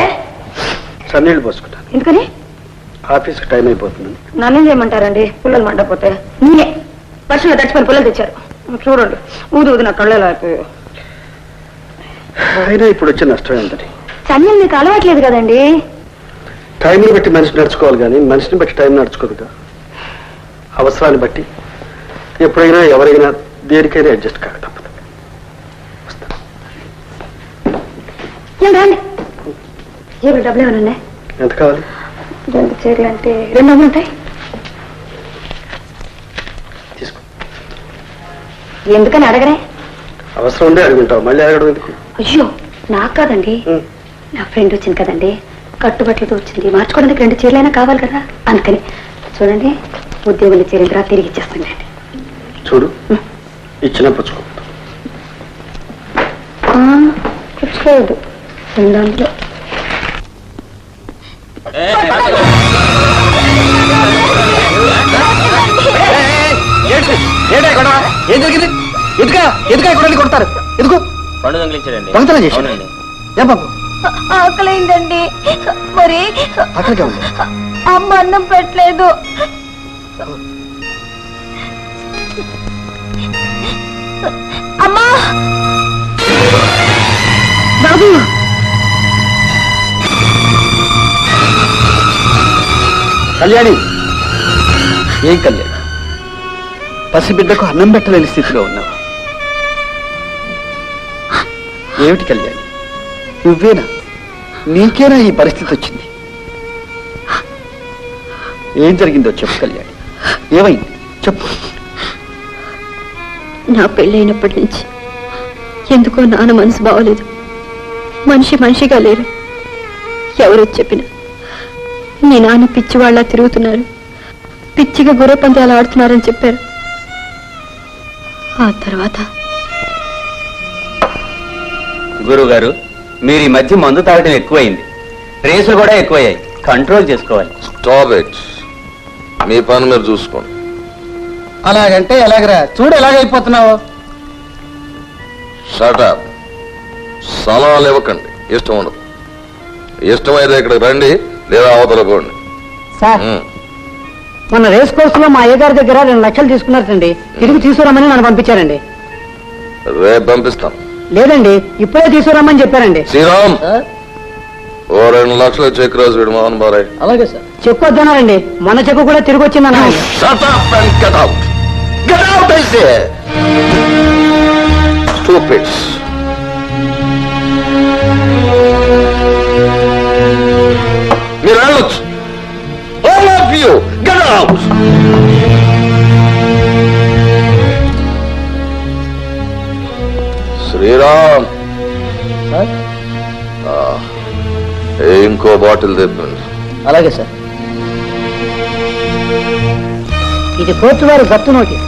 సన్నీళ్ళు పోసుకుంటాను. ఎందుకని? ఆఫీస్కి టైం అయిపోతుంది. నన్ను చేయమంటారండి? పుల్లలు మండపోతే నేనే వర్షంలో తడిచిపోయిన పుల్లలు తెచ్చారు. చూడండి, ఊది ఊది నా కళ్ళలో అయిపోయాయి. అయినా ఇప్పుడు వచ్చే నష్టం ఏంటని? సన్నీళ్ళు మీకు అలవాట్లేదు కదండి. టైంని బట్టి మనిషి నడుచుకోవాలి, కానీ మనిషిని బట్టి టైం నడుచుకోదుగా. అవసరాన్ని బట్టి ఎప్పుడైనా ఎవరైనా దేనికైనా అడ్జస్ట్ కాక తప్పదు. రండి, జేబులు డబ్బులు ఏమైనా ఉన్నాయి? ఎంత కావాలి? 2 చీరలు అంటే 2 ఉంటాయి. తీసుకో. ఎందుకని అడగరే? అవసరం ఉండే అడుగుంటావు, మళ్ళీ అడగడం ఎందుకు? అయ్యో, నాకు కాదండి, నా ఫ్రెండ్ వచ్చింది కదండి, కట్టుబట్టలతో వచ్చింది. మార్చుకోవడానికి 2 చీరలైనా కావాలి కదా, అందుకని. చూడండి, ఉద్యోగుల చీర తిరిగి ఇచ్చేస్తానండి. చూడు, ఇచ్చిన పుచ్చుకో. పుచ్చుకోవద్దు, దాంట్లో ఏం జరిగింది? ఎందుకా ఎక్కడ కొడతారు? ఎందుకు పండు దొంగిలించాడండి. దొంగతనం చేశాడు? ఏం బాబు? ఆకలైందండి. మరి అక్కడికే ఉంది. అమ్మ అన్నం పెట్టలేదు. అమ్మా బాబు, కళ్యాణి. ఏం కళ్యాణి, పసిబిడ్డకు అన్నం పెట్టలేని స్థితిలో ఉన్నావు. ఏమిటి కళ్యాణి, నువ్వేనా? నీకేనా ఈ పరిస్థితి వచ్చింది? ఏం జరిగిందో చెప్పు కళ్యాణి. ఏమైంది చెప్పు. నా పెళ్ళైనప్పటి నుంచి ఎందుకో నాన్న మనసు బాగోలేదు. మనిషిగా లేరు. ఎవరో చెప్పినా మీ నాన్న పిచ్చివాళ్ళ తిరుగుతున్నారు, పిచ్చిగా గుర్ర పందాలు ఆడుతున్నారని చెప్పారు. ఆ తర్వాత గురువు మీరు ఈ మధ్య మందు తాగటం ఎక్కువైంది, రేసులు కూడా ఎక్కువయ్యాయి. కంట్రోల్ చేసుకోవాలి. Stop it. మీ పని మీరు చూసుకోండి. అలాగంటే ఎలాగరా? చూడు ఎలాగైపోతున్నావు. షటప్. సలహాలు ఇవ్వకండి, ఇష్టం ఉండదు. ఇష్టమైతే ఇక్కడికి రండి, లేదా అవతల పోండి. సార్ మన రేస్ కోర్స్ లో మా అయ్యగారి దగ్గర 2 లక్షలు తీసుకున్నారండి. తిరిగి తీసుకురమ్మని నన్ను పంపించారండి. రేపు పంపిస్తాం. లేదండి, ఇప్పుడే తీసుకురమ్మని చెప్పారండి. శ్రీరామ్, ఓ 2 లక్షలు చెక్ రాసి విడు మోహన్ బారాయ్. అలాగే సార్. చెక్కు వద్దన్నారండి, మొన్న చెక్కు కూడా తిరిగి వచ్చిందన్నా. Shut up and get out. Get out, I say. Stupids. మీరు వెళ్ళొచ్చు. All of you, get out. Sriram, ఇంకో బాటిల్ తెప్పండి. అలాగే సార్. ఇది కోర్టు వారి గత్తు నోటీస్.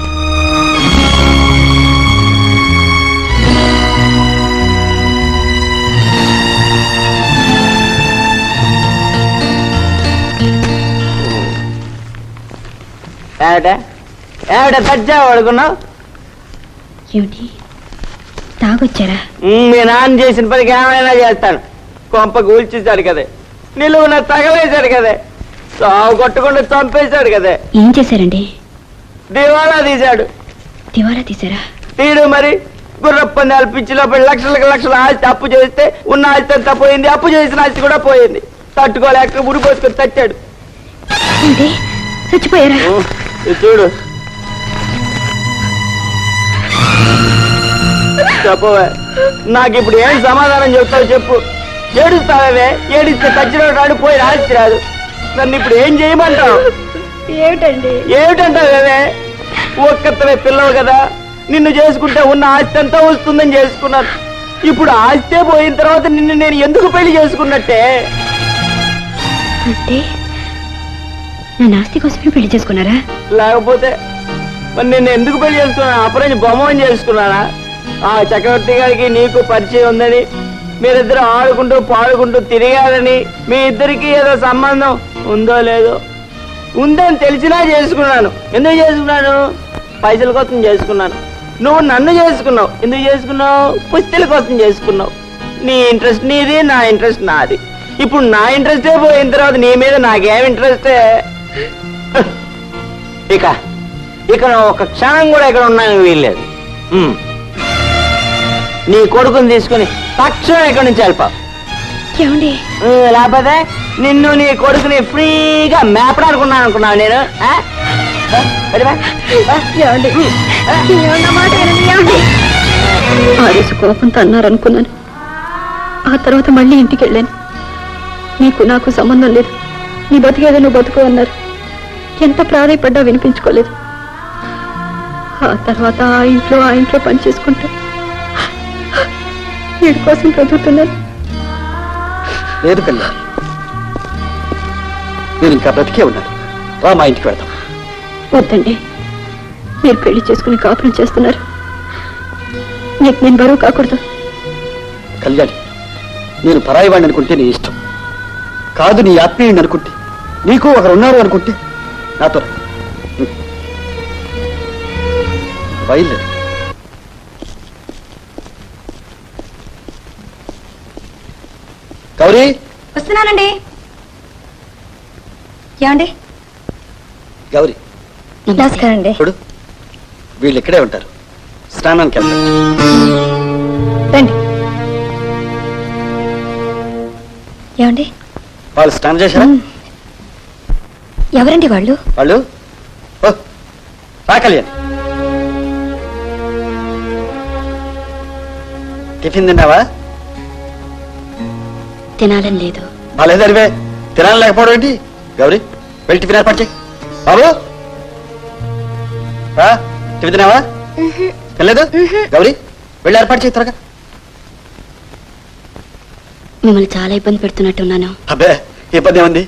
దజ్జా పడుకున్నావు. ఏమిటి తాగొచ్చారా? మీ నాన్న చేసిన పనికి ఏమైనా చేస్తాను. కొంప కూల్చేశాడు కదే, నిలువున తగలేశాడు కదే, సాగు కొట్టకుండా చంపేశాడు కదే. ఏం చేశారండి? దివాలా తీశాడు. దివాలా తీశారా? తీడు మరి. గుర్రప్పందాలు పిచ్చి లోపల లక్షలకు లక్షల ఆస్తి అప్పు చేస్తే ఉన్న ఆస్తి అంతా పోయింది, అప్పు చేసిన ఆస్తి కూడా పోయింది. తట్టుకోలేక ముడిపోసుకొని తచ్చాడు. ఏంటి చచ్చిపోయారా? ఇది చూడు. చెప్పవే, నాకు ఇప్పుడు ఏం సమాధానం చెప్తావు చెప్పు. ఏడుస్తావే, ఏడిస్తే తచ్చిన రాడు, పోయి ఆస్తి రాదు. నన్ను ఇప్పుడు ఏం చేయమంటావు? ఏమిటండి? ఏమిటంటావే? ఒక్కతవే పిల్లవు కదా, నిన్ను చేసుకుంటే ఉన్న ఆస్తి అంతా వస్తుందని చేసుకున్నాను. ఇప్పుడు ఆస్తే పోయిన తర్వాత నిన్ను నేను ఎందుకు పెళ్లి చేసుకున్నట్టే? అంటే నా ఆస్తి కోసమే పెళ్లి చేసుకున్నారా? లేకపోతే మరి నిన్ను ఎందుకు పెళ్లి చేసుకున్నాను? అపరంజి బొమ్మని చేసుకున్నానా? ఆ చక్రవర్తి గారికి నీకు పరిచయం ఉందని, మీరిద్దరు ఆడుకుంటూ పాడుకుంటూ తిరిగారని, మీ ఇద్దరికి ఏదో సంబంధం ఉందో లేదో ఉందని తెలిసినా చేసుకున్నాను. ఎందుకు చేసుకున్నాను? పైసల కోసం చేసుకున్నాను. నువ్వు నన్ను చేసుకున్నావు. ఎందుకు చేసుకున్నావు? పుస్తల కోసం చేసుకున్నావు. నీ ఇంట్రెస్ట్ నీది, నా ఇంట్రెస్ట్ నాది. ఇప్పుడు నా ఇంట్రెస్టే పోయిన తర్వాత నీ మీద నాకేం ఇంట్రెస్టే? ఇక నువ్వు ఒక క్షణం కూడా ఇక్కడ ఉన్నాను వీల్లేదు. నీ కొడుకుని తీసుకుని తక్షణం ఇక్కడి నుంచి వెళ్ళిపోవు. ఏమండి? లేకపోతే నిన్ను నీ కొడుకుని ఫ్రీగా మేపడానుకున్నాను అనుకున్నావు నేను. ఆదేశ కోపంతో అన్నారనుకున్నాను. ఆ తర్వాత మళ్ళీ ఇంటికి వెళ్ళాను. నీకు నాకు సంబంధం లేదు, నీ బతికేదో నువ్వు బతుకు అన్నారు. ఎంత ప్రాధాయపడ్డా వినిపించుకోలేదు. ఆ తర్వాత ఆ ఇంట్లో పని చేసుకుంటా వీడి కోసం బ్రతుకుతున్నాను. లేదు కళ్యాణ్, నేను ఇంకా బ్రతికే ఉన్నాను. రా, మా ఇంటికి వెళ్దాం. వద్దండి, మీరు పెళ్లి చేసుకుని కాపురం చేస్తున్నారు. నీకు నేను బరువు కాకూడదు. కళ్యాణ్, నేను పరాయి వాడిని అనుకుంటే నీ ఇష్టం కాదు. నీ ఆత్మీయుడిని అనుకుంటే, నీకు ఒకరు ఉన్నారు అనుకుంటే నాతో బయలుదేరు. గౌరీ, వస్తున్నానండి. ఏమండి? గౌరీ నమస్కారం అండి. చూడు, వీళ్ళు ఇక్కడే ఉంటారు. స్నానానికి వెళ్తారు. రండి. ఏమండి? వాళ్ళు స్నానం చేశారా? ఎవరండి వాళ్ళు? వాళ్ళు రా కళ్యాణ్. టిఫిన్ తిన్నావా? తినాలని లేదు. బాలేదరివే, తినాలని లేకపోవడం ఏంటి? గౌరీ, వెళ్ళి టిఫిన్ ఏర్పాటు చేయి. బాబు రా, టిఫిన్ తిన్నావా? తినలేదు? గౌరీ, వెళ్ళి ఏర్పాటు చేయి త్వరగా. మిమ్మల్ని చాలా ఇబ్బంది పెడుతున్నట్టున్నాను. అబ్బే, ఇబ్బంది ఏముంది?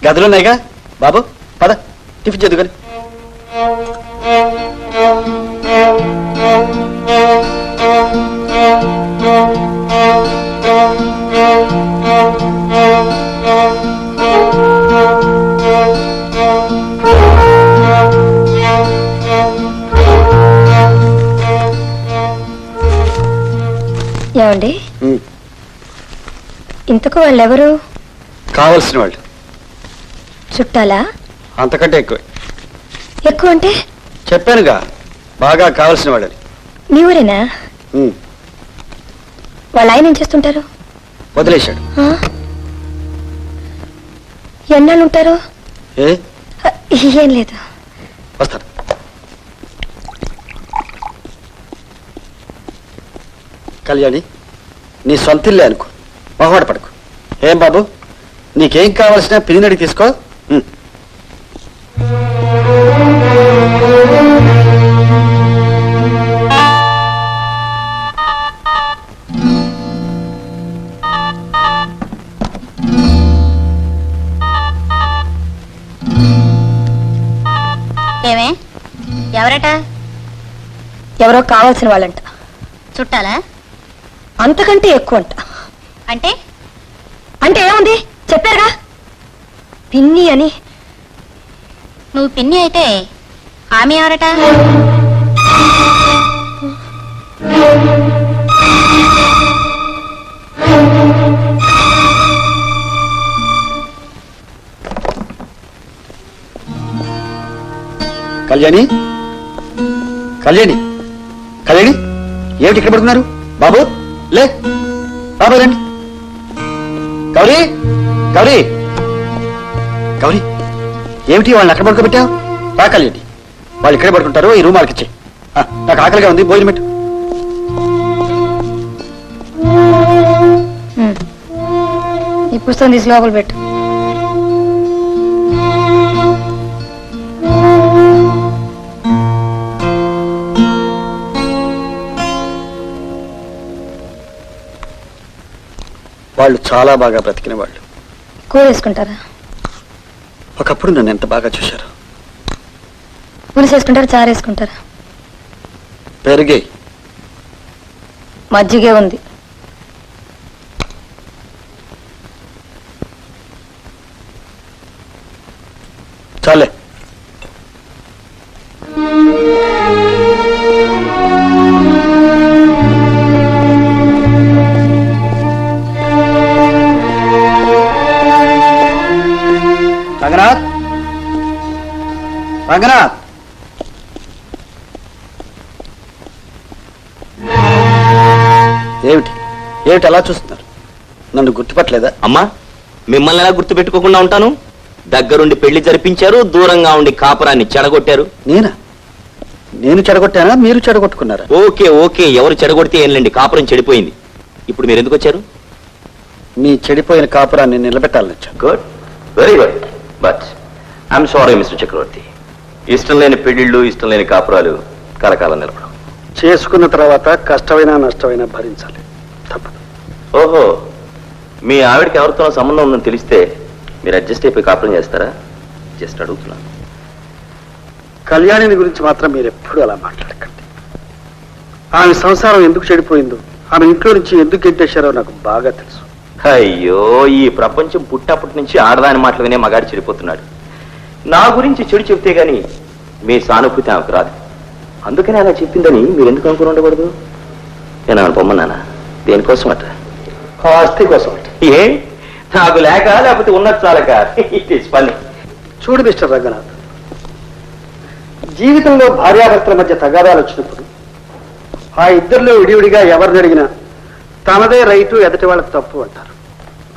గదులున్నాయిగా. బాబు పద, టిఫిన్ చేద్దు కానీ. ఏమండి? ఇంతకు వాళ్ళెవరు? కావలసిన వాళ్ళు. చుట్టాలా? అంతకంటే ఎక్కువ. ఎక్కువ అంటే? చెప్పానుగా, బాగా కావలసిన వాళ్ళని. మీ ఊరేనా? ఉమ్, వాళ్ళ ఆయన ఏం చేస్తుంటారు? వదిలేశాడు. ఎన్నాళ్ళు ఉంటారు? ఏ ఏం లేదు. వస్తాను. కళ్యాణి, నీ సొంతిల్లే అనుకో, మొహమాట పడుకో. ఏం బాబు, నీకేం కావాల్సిన పినినడికి తీసుకో. ఉమ్. ఏమే ఎవరట? ఎవరో కావాల్సిన వాళ్ళంట. చుట్టాలా? అంతకంటే ఎక్కువ అంట. అంటే? అంటే ఏముంది, చెప్పారుగా, పిన్ని అని. నువ్వు పిన్ని అయితే ఆమె ఎవరట? కళ్యాణి, కళ్యాణి, కళ్యాణి, ఏమిటి ఇక్కడ పడుతున్నారు? బాబు లే, బాబు రండి. గౌరీ, గౌరీ, గౌరీ, ఏమిటి వాళ్ళని అక్కడ పడుకోబెట్టావు? రా కళ్యాణి, వాళ్ళు ఇక్కడే పడుకుంటారు, ఈ రూమ్ వాళ్ళకి ఇచ్చే. నాకు ఆకలిగా ఉంది, భోజనం పెట్టు. ఈ పుస్తకం తీసి లోపల పెట్టు. వాళ్ళు చాలా బాగా బ్రతికిన వాళ్ళు. కూర వేసుకుంటారా? ఒకప్పుడు నన్ను ఎంత బాగా చూశారు. పులుసు వేసుకుంటారా, చారు వేసుకుంటారా? పెరిగే మజ్జిగే ఉంది. చాలే. రంగనాథ్, రంగనాథ్, ఏమిటి ఏమిటి అలా చూస్తున్నారు? నన్ను గుర్తుపట్టలేదా? అమ్మా, మిమ్మల్ని ఎలా గుర్తు పెట్టుకోకుండా ఉంటాను? దగ్గరుండి పెళ్లి జరిపించారు, దూరంగా ఉండి కాపురాన్ని చెడగొట్టారు. నేనా? నేను చెడగొట్టానా, మీరు చెడగొట్టుకున్నారా? ఓకే ఓకే, ఎవరు చెడగొడితే ఏంలేండి, కాపురం చెడిపోయింది. ఇప్పుడు మీరు ఎందుకు వచ్చారు? మీ చెడిపోయిన కాపురాన్ని నిలబెట్టాలని వచ్చాను. Good, very good. But I'm sorry mister Chakravarthy, ఇష్టం లేని పెళ్లిళ్ళు, ఇష్టం లేని కాపురాలు కలకాలం నిలబడం. చేసుకున్న తర్వాత కష్టమైనా నష్టమైనా భరించాలి, తప్పదు. ఓహో, మీ ఆవిడకి ఎవరితో సంబంధం ఉందని తెలిస్తే మీరు అడ్జస్ట్ అయిపోయి కాపురం చేస్తారా? జస్ట్ అడుగుతున్నాను. కళ్యాణిని గురించి మాత్రం మీరు ఎప్పుడు అలా మాట్లాడకండి. ఆమె సంసారం ఎందుకు చెడిపోయిందో, ఆమె ఇంట్లో నుంచి ఎందుకు గెంటేశారో నాకు బాగా తెలుసు. అయ్యో, ఈ ప్రపంచం పుట్టప్పటి నుంచి ఆడదాని మాటలు వినే మగాడు చెడిపోతున్నాడు. నా గురించి చెడు చెప్తే గాని మీ సానుభూతి ఆమెకు రాదు. అందుకని అలా చెప్పిందని మీరు ఎందుకు అనుకుని ఉండకూడదు? నేను ఆమెను పొమ్మన్నానా? దేనికోసం అట? ఆస్తి కోసం. ఏ, నాకు లేక లేకపోతే ఉన్నది చాలక? It is funny. చూడు మిస్టర్ రంగనాథ్, జీవితంలో భార్యాభర్తల మధ్య తగాదాలు వచ్చినప్పుడు ఆ ఇద్దరిలో విడివిడిగా ఎవరిని అడిగినా తనదే రైటు, ఎదటి వాళ్ళకి తప్పు అంటారు.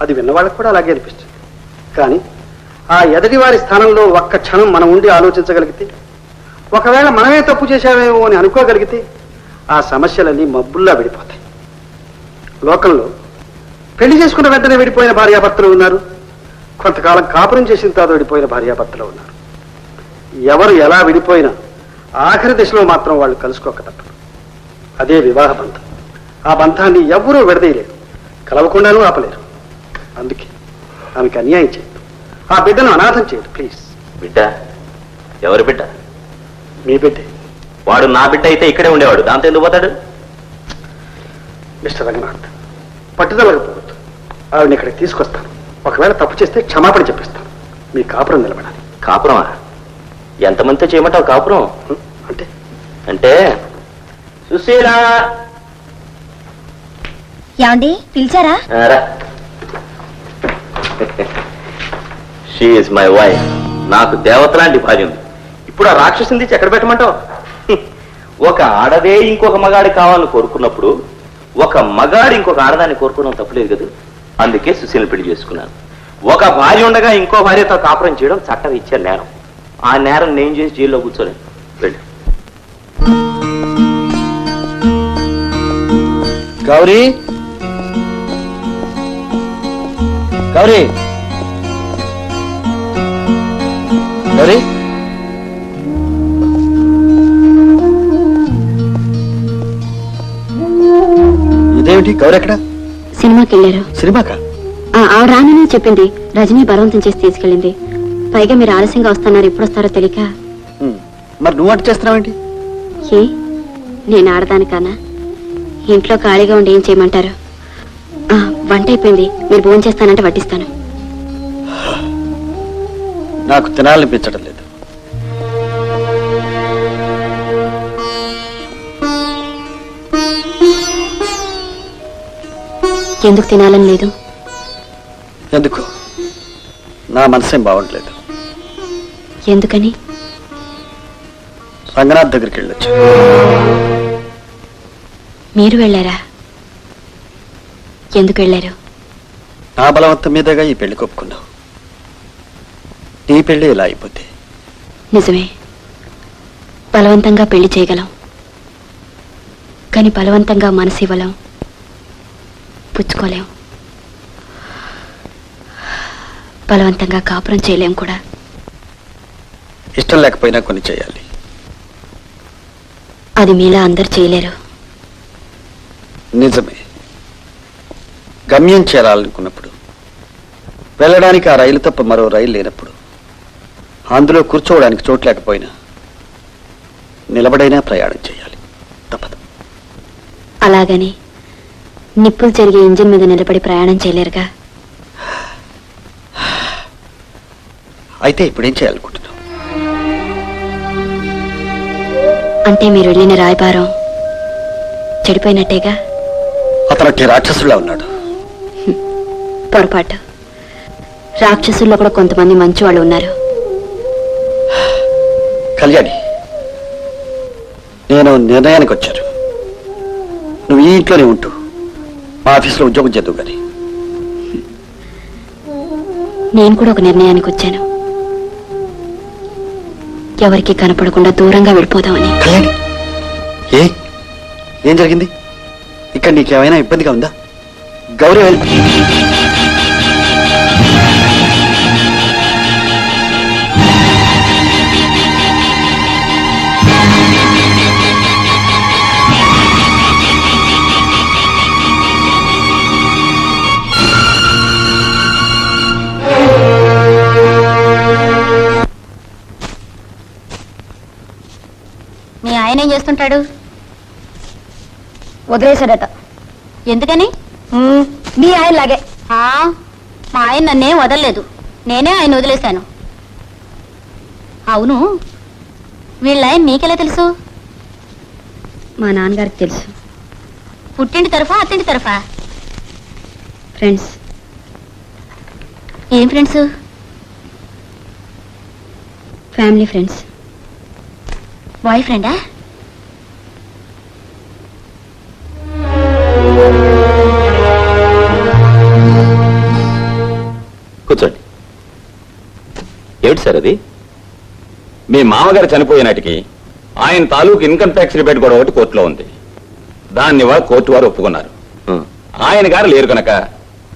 అది విన్నవాళ్ళకి కూడా అలాగే అనిపిస్తుంది. కానీ ఆ ఎదటి వారి స్థానంలో ఒక్క క్షణం మనం ఉండి ఆలోచించగలిగితే, ఒకవేళ మనమే తప్పు చేశామేమో అని అనుకోగలిగితే, ఆ సమస్యలన్నీ మబ్బుల్లా విడిపోతాయి. లోకంలో పెళ్లి చేసుకున్న వెంటనే విడిపోయిన భార్యాభర్తలు ఉన్నారు, కొంతకాలం కాపురం చేసిన తర్వాత విడిపోయిన భార్యాభర్తలు ఉన్నారు. ఎవరు ఎలా విడిపోయినా ఆఖరి దశలో మాత్రం వాళ్ళు కలుసుకోక తప్పదు. అదే వివాహ బంధం. ఆ బంధాన్ని ఎవ్వరూ విడదీయలేరు, కలవకుండానూ ఆపలేరు. అందుకే ఆమెకి అన్యాయం చేయదు, ఆ బిడ్డను అనాథం చేయదు. ప్లీజ్. బిడ్డ? ఎవరు బిడ్డ? మీ బిడ్డే. వాడు నా బిడ్డ అయితే ఇక్కడే ఉండేవాడు, దాంతో ఎందుకు పోతాడు? మిస్టర్ రంగనాథ్, పట్టుదలగా పోవద్దు. ఆవిడని ఇక్కడికి తీసుకొస్తాను. ఒకవేళ తప్పు చేస్తే క్షమాపణ చెప్పిస్తాను. మీ కాపురం నిలబడాలి. కాపురమా? ఎంతమందితో చేయమంటావు కాపురం? అంటే అంటే సుశీలా, ఏమండి పిలిచారా? రా. She is my wife. నాకు దేవత లాంటి భార్య ఉంది. ఇప్పుడు ఆ రాక్షసుని తెచ్చి ఎక్కడ పెట్టమంటావు? ఒక ఆడదే ఇంకొక మగాడి కావాలని కోరుకున్నప్పుడు ఒక మగాడు ఇంకొక ఆడదాన్ని కోరుకోవడం తప్పలేదు కదా. అందుకే సుశీలను పెళ్లి చేసుకున్నాను. ఒక భార్య ఉండగా ఇంకో భార్యతో కాపురం చేయడం చట్టం ఇచ్చే నేరం. ఆ నేరం నేను చేసి జైల్లో కూర్చోలేను. వెళ్ళి గౌరీ, గౌరీ, గౌరీ, ఇదేమిటి? గౌరీ ఎక్కడ? సినిమాకి వెళ్ళారు. సినిమాకా? ఆవిడ రానని చెప్పింది. రజనీ బలవంతం చేసి తీసుకెళ్ళింది. పైగా మీరు ఆలస్యంగా వస్తున్నారు, ఎప్పుడు వస్తారో తెలియక. మరి నువ్వు వంట చేస్తున్నావేంటి? ఏ నేను ఆడదానికన్నా ఇంట్లో ఖాళీగా ఉండి ఏం చేయమంటారు? వంట అయిపోయింది, మీరు భోజనం చేస్తానంటే వడ్డిస్తాను. నాకు తినాలనిపించడం లేదు. ఎందుకు తినాలని లేదు? ఎందుకు? నా మనసేం బాగుండలేదు. ఎందుకని? రంగనాథ్ దగ్గరికి వెళ్ళొచ్చు. మీరు వెళ్ళారా? ఎందుకు వెళ్ళారు? నా బలవంతం మీదగా ఈ పెళ్లి కొప్పుకున్నావు. నీ పెళ్లి ఇలా అయిపోతే? నిజమే, బలవంతంగా పెళ్లి చేయగలం, కానీ బలవంతంగా మనసు ఇవ్వలేం, పుచ్చుకోలేం. బలవంతంగా కాపురం చేయలేం కూడా. ఇష్టం లేకపోయినా కొన్ని చేయాలి. అది మీలా అందరు చేయలేరు. నిజమే. గమ్యం చేరాలనుకున్నప్పుడు, వెళ్ళడానికి ఆ రైలు తప్ప మరో రైలు లేనప్పుడు, అందులో కూర్చోవడానికి చోటు లేకపోయినా నిలబడైనా ప్రయాణం చేయాలి. తప్పదు. అలాగని నిప్పులు జరిగే ఇంజిన్ మీద నిలబడి ప్రయాణం చేయలేరుగా. అయితే ఇప్పుడేం చేయాలనుకుంటున్నావు? అంటే మీరు వెళ్ళిన రాయబారం చెడిపోయినట్టేగా. అతనట్టి రాక్షసులా ఉన్నాడు. పొరపాటు. రాక్షసుల్లో కూడా కొంతమంది మంచి వాళ్ళు ఉన్నారు. కళ్యాణి, నేను నిర్ణయానికి వచ్చాను. నువ్వు ఈ ఇంట్లోనే ఉంటూ మా ఆఫీసులో ఉద్యోగం చేద్దావు కానీ. నేను కూడా ఒక నిర్ణయానికి వచ్చాను. ఎవరికి కనపడకుండా దూరంగా వెళ్ళిపోదామని. కళ్యాణి, ఏం జరిగింది? ఇక్కడ నీకేమైనా ఇబ్బందిగా ఉందా? గౌరీ వెళ్ళి మీ ఆయన ఏం చేస్తుంటాడు? వదిలేశాడట. ఎందుకని? మీ ఆయన లాగే. మా ఆయన నన్నేం వదలలేదు, నేనే ఆయన వదిలేశాను. అవును, వీళ్ళ ఆయన నీకెలా తెలుసు? మా నాన్నగారికి తెలుసు. పుట్టింటి తరఫా అత్తింటి తరఫా? ఫ్రెండ్స్. ఏం ఫ్రెండ్స్? Family friends. బాయ్ ఫ్రెండా? కూర్చోండి. ఏమిటి సార్ అది? మీ మామగారు చనిపోయే నాటికి ఆయన తాలూకు ఇన్కమ్ ట్యాక్స్ రిబేట్ కూడా ఒకటి కోర్టులో ఉంది. దాన్ని వాళ్ళు కోర్టు వారు ఒప్పుకున్నారు. ఆయన గారు లేరు కనుక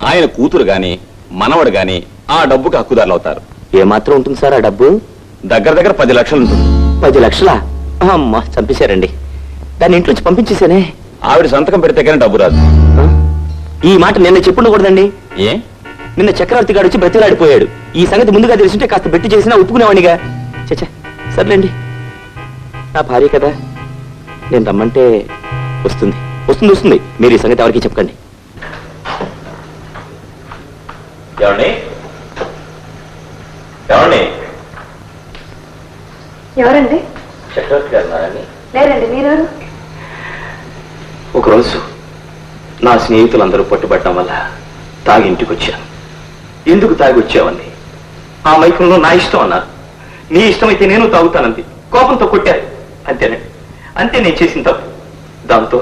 ఆయన కూతురు గాని మనవడు గాని ఆ డబ్బుకి హక్కుదారులు అవుతారు. ఏమాత్రం ఉంటుంది సార్ ఆ డబ్బు? దగ్గర 10 లక్షలు ఉంటుంది. 10 లక్షలా? అమ్మా, చంపేశారండి. దాన్ని ఇంట్లోంచి పంపించేశానే. ఆవిడ సంతకం పెడితే కానీ డబ్బు రాదు. ఈ మాట నిన్న చెప్పుండకూడదండి. ఏ? నిన్న చక్రవర్తి గారు వచ్చి బ్రతిలాడిపోయాడు. ఈ సంగతి ముందుగా తెలిసింటే కాస్త బెట్టి చేసినా ఒప్పుకునేవాడిగా. చచ్చా, సర్లేండి, నా భార్య కదా, నేను రమ్మంటే వస్తుంది. వస్తుంది. మీరు ఈ సంగతి ఎవరికి చెప్పకండి. ఎవరండి? చక్రవర్తి గారు ఉన్నారని. లేరండి. మీరెవరు? ఒకరోజు నా స్నేహితులందరూ పట్టుబట్టడం వల్ల తాగి ఇంటికి వచ్చాను. ఎందుకు తాగి వచ్చావండి? ఆ మైకంలో నా ఇష్టం అన్నారు. నీ ఇష్టమైతే నేను తాగుతానంది. కోపంతో కొట్టారు. అంతేనండి, అంతే నేను చేసిన తప్పు. దాంతో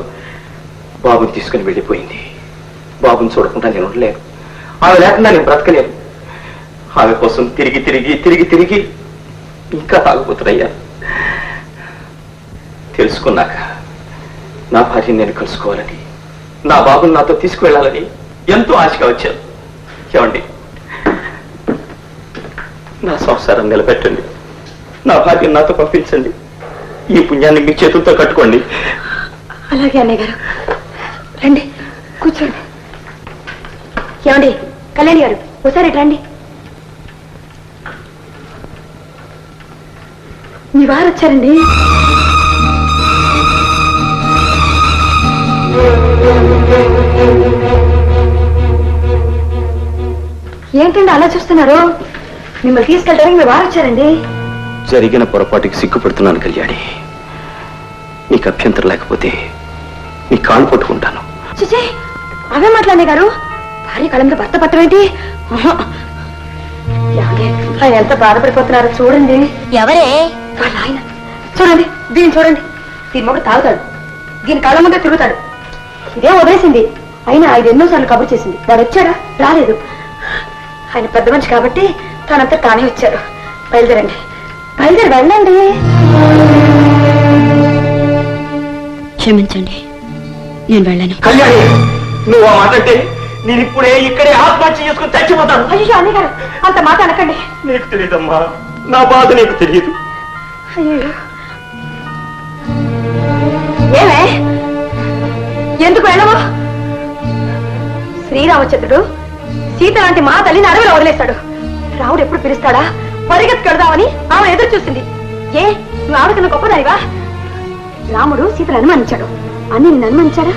బాబుని తీసుకుని వెళ్ళిపోయింది. బాబుని చూడకుండా నేను ఉండలేను. ఆమె లేకుండా నేను బ్రతకలేను. ఆమె కోసం తిరిగి తిరిగి తిరిగి తిరిగి ఇంకా తాగుపోతున్నాయ్యా. తెలుసుకున్నాక నా భార్యని నేను కలుసుకోవాలని, నా బాబుని నాతో తీసుకువెళ్ళాలని ఎంతో ఆశగా వచ్చాను. ఏమండి, నా సంసారం నిలబెట్టండి. నా భార్యను నాతో పంపించండి. ఈ పుణ్యాన్ని మీ చేతులతో కట్టుకోండి. అలాగే అన్నయ్య గారు, రండి కూర్చోండి. ఏమండి కళ్యాణి గారు, ఒకసారి ఇటు రండి. మీ వారు వచ్చారండి. ఏంటండి అలా చూస్తున్నారు? మిమ్మల్ని తీసుకెళ్ళడానికి మీ వారు వచ్చారండి. జరిగిన పొరపాటుకి సిగ్గుపడుతున్నాను కళ్యాణి. నీకు అభ్యంతరం లేకపోతే నీ కాళ్ళు పట్టుకుంటాను. చిచే, అవే మాట్లాడే గారు. భార్య కళంతో భర్త పట్టమేంటి? ఆయన ఎంత బాధపడిపోతున్నారో చూడండి. ఎవరే? వాళ్ళ ఆయన చూడండి, దీన్ని చూడండి. దీని మొక్క తాగుతాడు, దీని కళ్ళ ముందే తిరుగుతాడు. ఇదే వదిలేసింది. అయినా 5 ఎన్నోసార్లు కబురు చేసింది. వాడు వచ్చాడా? రాలేదు. ఆయన పెద్ద మనిషి కాబట్టి తనంతా తానే వచ్చారు. బయలుదేరండి, బయలుదేరి వెళ్ళండి. క్షమించండి, నేను వెళ్ళను. కళ్యాణి, నువ్వు ఆ మాట అంటే నేను ఇప్పుడే ఇక్కడే ఆత్మహత్య చేసుకుని చచ్చిపోతాను. అయ్యో అన్నయ్య గారు, అంత మాట అనకండి. నీకు తెలియదమ్మా, నా బాధ నీకు తెలియదు. అయ్యో, ఏమే ఎందుకు వెళ్ళవు? శ్రీరామచంద్రుడు సీత లాంటి మా తల్లిని అడవిలో వదిలేశాడు. రాముడు ఎప్పుడు పిలుస్తాడా పరిగెత్తుకెడదామని ఆమె ఎదురు చూసింది. ఏ నువ్వు ఆవిడకన్నా గొప్పదానివా? రాముడు సీతను అనుమానించాడు. అన్ని నిన్ను అనుమానించాడా?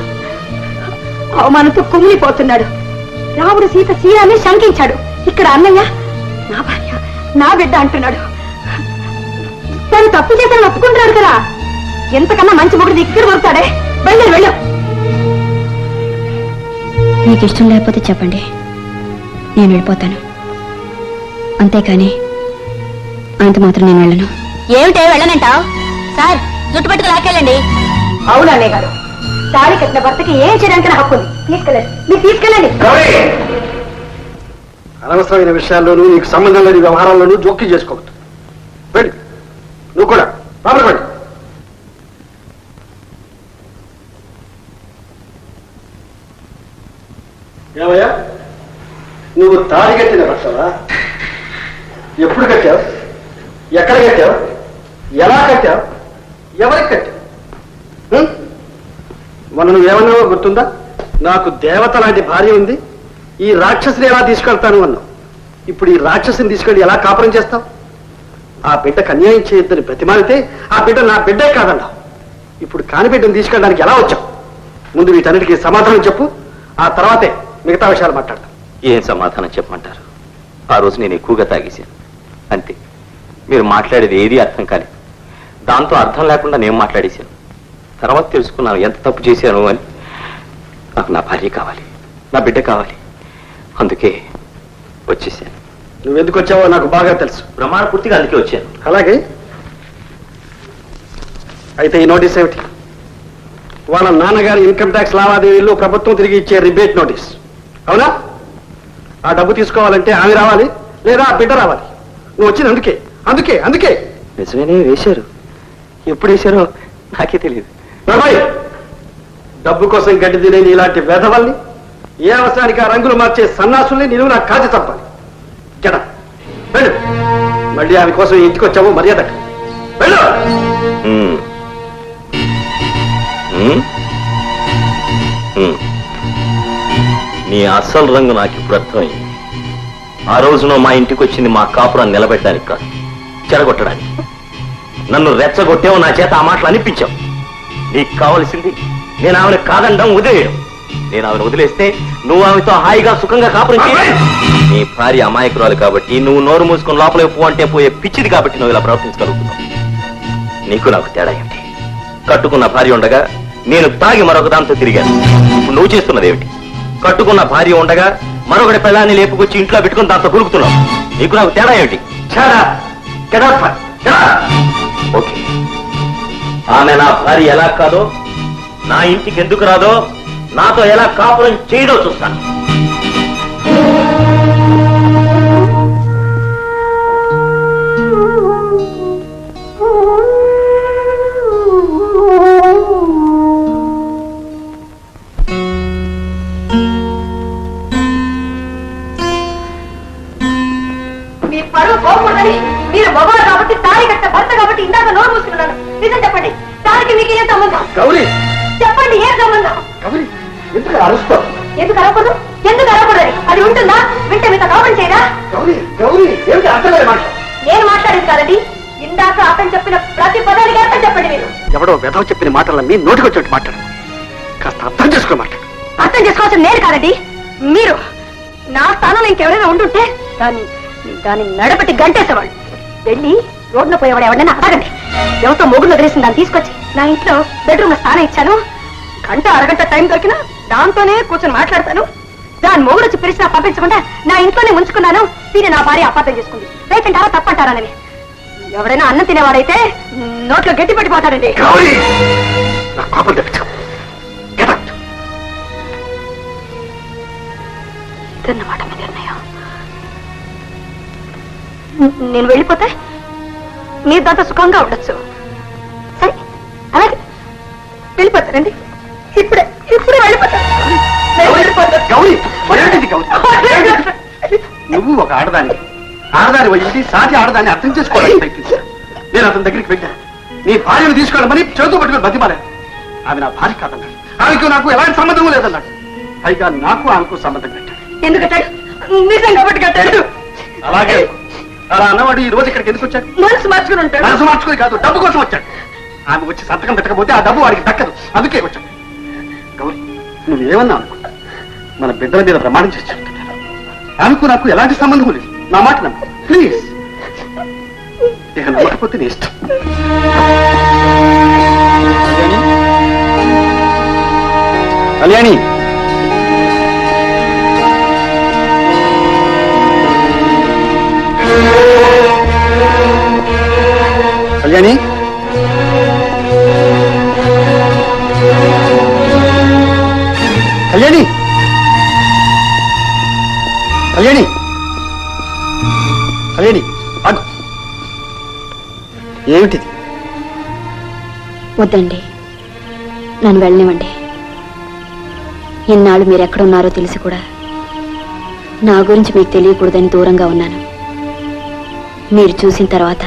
అవమానంతో కుమిలిపోతున్నాడు. రాముడు సీత సీయాన్ని శంకించాడు. ఇక్కడ అన్నయ్య నా భార్య నా బిడ్డ అంటున్నాడు. తను తప్పు చేశాను ఒప్పుకుంటున్నాడు కదా. ఎంతకన్నా మంచి మొగుడు ఇక్కడ దొరుకుతాడే. వెళ్ళి వెళ్ళు. మీకు ఇష్టం లేకపోతే చెప్పండి, నేను వెళ్ళిపోతాను. అంతేకాని అంత మాత్రం నేను వెళ్ళను. ఏమిటే వెళ్ళనంటావు? సార్, జుట్టు పట్టుకు లాకెళ్ళండి. అవును అన్నయ్య గారు, తాళి కట్టిన భర్తకి ఏం చేయడానికి నా హక్కు ఉంది. తీసుకెళ్ళండి, మీరు తీసుకెళ్ళండి. అనవసరమైన విషయాల్లోనూ నీకు సంబంధం లేని వ్యవహారాల్లోనూ జోక్యం చేసుకోవద్దు. వెళ్ళి నువ్వు కూడా బాబుపడి. ఏమయ్యా, నువ్వు తాళి కట్టిన భర్తవా? ఎప్పుడు కట్టావు? ఎక్కడ కట్టావు? ఎలా కట్టావు? ఎవరికి కట్టావు? మొన్న నువ్వేమన్నావో గుర్తుందా? నాకు దేవత లాంటి భార్య ఉంది, ఈ రాక్షసిని ఎలా తీసుకెళ్తాను అన్నావు. ఇప్పుడు ఈ రాక్షసిని తీసుకెళ్ళి ఎలా కాపురం చేస్తావు? ఆ బిడ్డకు అన్యాయం చేయొద్దని ప్రతిమానితే ఆ బిడ్డ నా బిడ్డే కాదన్నావు. ఇప్పుడు కాని బిడ్డను తీసుకెళ్ళడానికి ఎలా వచ్చావు? ముందు వీటన్నిటికీ సమాధానం చెప్పు, ఆ తర్వాతే మిగతా విషయాలు మాట్లాడతాం. ఏం సమాధానం చెప్పమంటారు? ఆ రోజు నేను ఎక్కువగా తాగేశాను, అంతే. మీరు మాట్లాడేది ఏది అర్థం కాలేదు. దాంతో అర్థం లేకుండా నేను మాట్లాడేశాను. తర్వాత తెలుసుకున్నాను ఎంత తప్పు చేశాను అని. నాకు నా భార్య కావాలి, నా బిడ్డ కావాలి. అందుకే వచ్చేసాను. నువ్వెందుకు వచ్చావో నాకు బాగా తెలుసు. ప్రమాణ పూర్తిగా అందుకే వచ్చాను. అలాగే అయితే ఈ నోటీస్ ఏమిటి? వాళ్ళ నాన్నగారి ఇన్కమ్ ట్యాక్స్ లావాదేవీల్లో ప్రభుత్వం తిరిగి ఇచ్చే రిబేట్ నోటీస్, అవునా? ఆ డబ్బు తీసుకోవాలంటే ఆమె రావాలి, లేదా ఆ బిడ్డ రావాలి. నువ్వు వచ్చింది అందుకే అందుకే అందుకే నిజమేనే వేశారు. ఎప్పుడు వేశారో నాకే తెలియదు. బాబాయ్, డబ్బు కోసం గడ్డి తినేది ఇలాంటి వేధవల్ని, ఏ అవసరానికి ఆ రంగులు మార్చే సన్నాసుల్ని నేను నాకు కాల్చి చంపాలి. జడ వెళ్ళు. మళ్ళీ ఆమె కోసం ఇంటికి వచ్చావు, మర్యాద వెళ్ళు. నీ అసలు రంగు నాకు ఇప్పుడు అర్థమైంది. ఆ రోజున మా ఇంటికి వచ్చింది మా కాపురాన్ని నిలబెట్టడానికి కాదు, చెడగొట్టడానికి. నన్ను రెచ్చగొట్టావు, నా చేత ఆ మాటలు అనిపించావు. నీకు కావలసింది నేను ఆమెను కాదండం, వదిలేయడం. నేను ఆమెను వదిలేస్తే నువ్వు ఆమెతో హాయిగా సుఖంగా కాపురం చేయాలి. నీ భార్య అమాయకురాలు కాబట్టి, నువ్వు నోరు మూసుకొని లోపలికి పో అంటే పోయే పిచ్చిది కాబట్టి నువ్వు ఇలా ప్రవర్తించగలుగుతున్నావు. నీకు నాకు తేడా ఏమిటి? కట్టుకున్న భార్య ఉండగా నేను తాగి మరొక దాంతో తిరిగాను. ఇప్పుడు నువ్వు చేస్తున్నది ఏమిటి? కట్టుకున్న భార్య ఉండగా మరొకటి పిల్లాన్ని లేపుకొచ్చి ఇంట్లో పెట్టుకుని దాంతో గురుకుతున్నావు. నీకు నాకు తేడా ఏమిటి? ఓకే, ఆమె నా భార్య ఎలా కాదో, నా ఇంటికి ఎందుకు రాదో, నాతో ఎలా కాపురం చేయడో చూస్తాను. మీ పరువు పోకూడదని మీరు మగవారు కాబట్టి తాళి కట్ట భర్త కాబట్టి ఇందాక నోరు మూసుకున్నాను. నిజం చెప్పండి, దానికి మీకు ఏం సంబంధం? గౌరీ, చెప్పండి, ఏం సంబంధం? గౌరీ, ఎందుకు అరుస్తావు? ఎందుకు అరవకూడదు? ఎందుకు అరవకూడదని అది ఉంటుందా? వింటే మీతో కాపం చేయరా? గౌరీ, గౌరీ, ఏమిటి అర్థం మాట? నేను మాట్లాడేది కాదండి, ఇందాక అతను చెప్పిన ప్రతి పదానికి అర్థం చెప్పండి. మీరు ఎవడో వెధవ చెప్పిన మాటలన్నీ నోటికొచ్చినట్టు మాట్లాడు. కాస్త అర్థం చేసుకుని మాట్లాడు. అర్థం చేసుకోవాల్సిన నేను కాదండి, మీరు. నా స్థానంలో ఇంకెవరైనా ఉండుంటే దాన్ని నడబట్టి గంటేసేవాళ్ళు. వెళ్ళి రోడ్డున పోయేవాడు ఎవరైనా అడగండి. ఎవరితో మొగుడు వదిలేసిన దాన్ని తీసుకొచ్చి నా ఇంట్లో బెడ్రూమ్ లో స్థానం ఇచ్చాను. గంట అరగంట టైం దొరికినా దాంతోనే కూర్చొని మాట్లాడతాను. దాని మొగుడు వచ్చి పిలిచినా పంపించకుండా నా ఇంట్లోనే ఉంచుకున్నాను. దీన్ని నా భార్య అపార్థం చేసుకుంది. రైతంటారా తప్పంటారానని. ఎవరైనా అన్నం తినేవాడైతే నోట్లో గట్టి పెట్టిపోతాడండి. ఇదన్నమాట మీ నిర్ణయం. నేను వెళ్ళిపోతే మీరు దాంతో సుఖంగా ఉండొచ్చు. సరే, అలాగే వెళ్ళిపోతారండి. ఇప్పుడే వెళ్ళిపోతాను. నువ్వు ఒక ఆడదాని వచ్చి సాటి ఆడదాన్ని అర్థం చేసుకోవడానికి ప్రయత్నించా. నేను అతని దగ్గరికి వెళ్ళాను. నీ భార్యను తీసుకోవడమని చేతులు పట్టుకుని బతిమాలాను. ఆమె నా భార్య కాదన్నాడు. ఆమెకు నాకు ఎలాంటి సంబంధం లేదన్నాడు. పైగా నాకు ఆమెకు సంబంధం కట్టాడు. ఎందుకు కట్టాడు? నిజం కాబట్టి కట్టాడు. అలాగే అలా అన్నవాడు ఈ రోజు ఇక్కడికి ఎందుకు వచ్చాడు? మనసు మార్చుకుని ఉంటాడు. మనసు మార్చుకుని కాదు, డబ్బు కోసం వచ్చాడు. ఆమె వచ్చి సంతకం పెట్టకపోతే ఆ డబ్బు వాడికి దక్కదు. అందుకే వచ్చాడు. గౌరీ, నువ్వేమన్నా అనుకో, మన బిడ్డల మీద ప్రమాణం చేసి చెప్తున్నాను. ఆమెకు నాకు ఎలాంటి సంబంధం లేదు. నా మాట నమ్ము ప్లీజ్. ఇక నమ్మకపోతే నీ ఇష్టం. కళ్యాణి, కళ్యాణి, కళ్యాణి, కళ్యాణి, కళ్యాణి, ఆగు. ఏమిటిది? వద్దండి, నన్ను వెళ్ళనివ్వండి. ఇన్నాళ్ళు మీరు ఎక్కడున్నారో తెలిసి కూడా నా గురించి మీకు తెలియకూడదని దూరంగా ఉన్నాను. మీరు చూసిన తర్వాత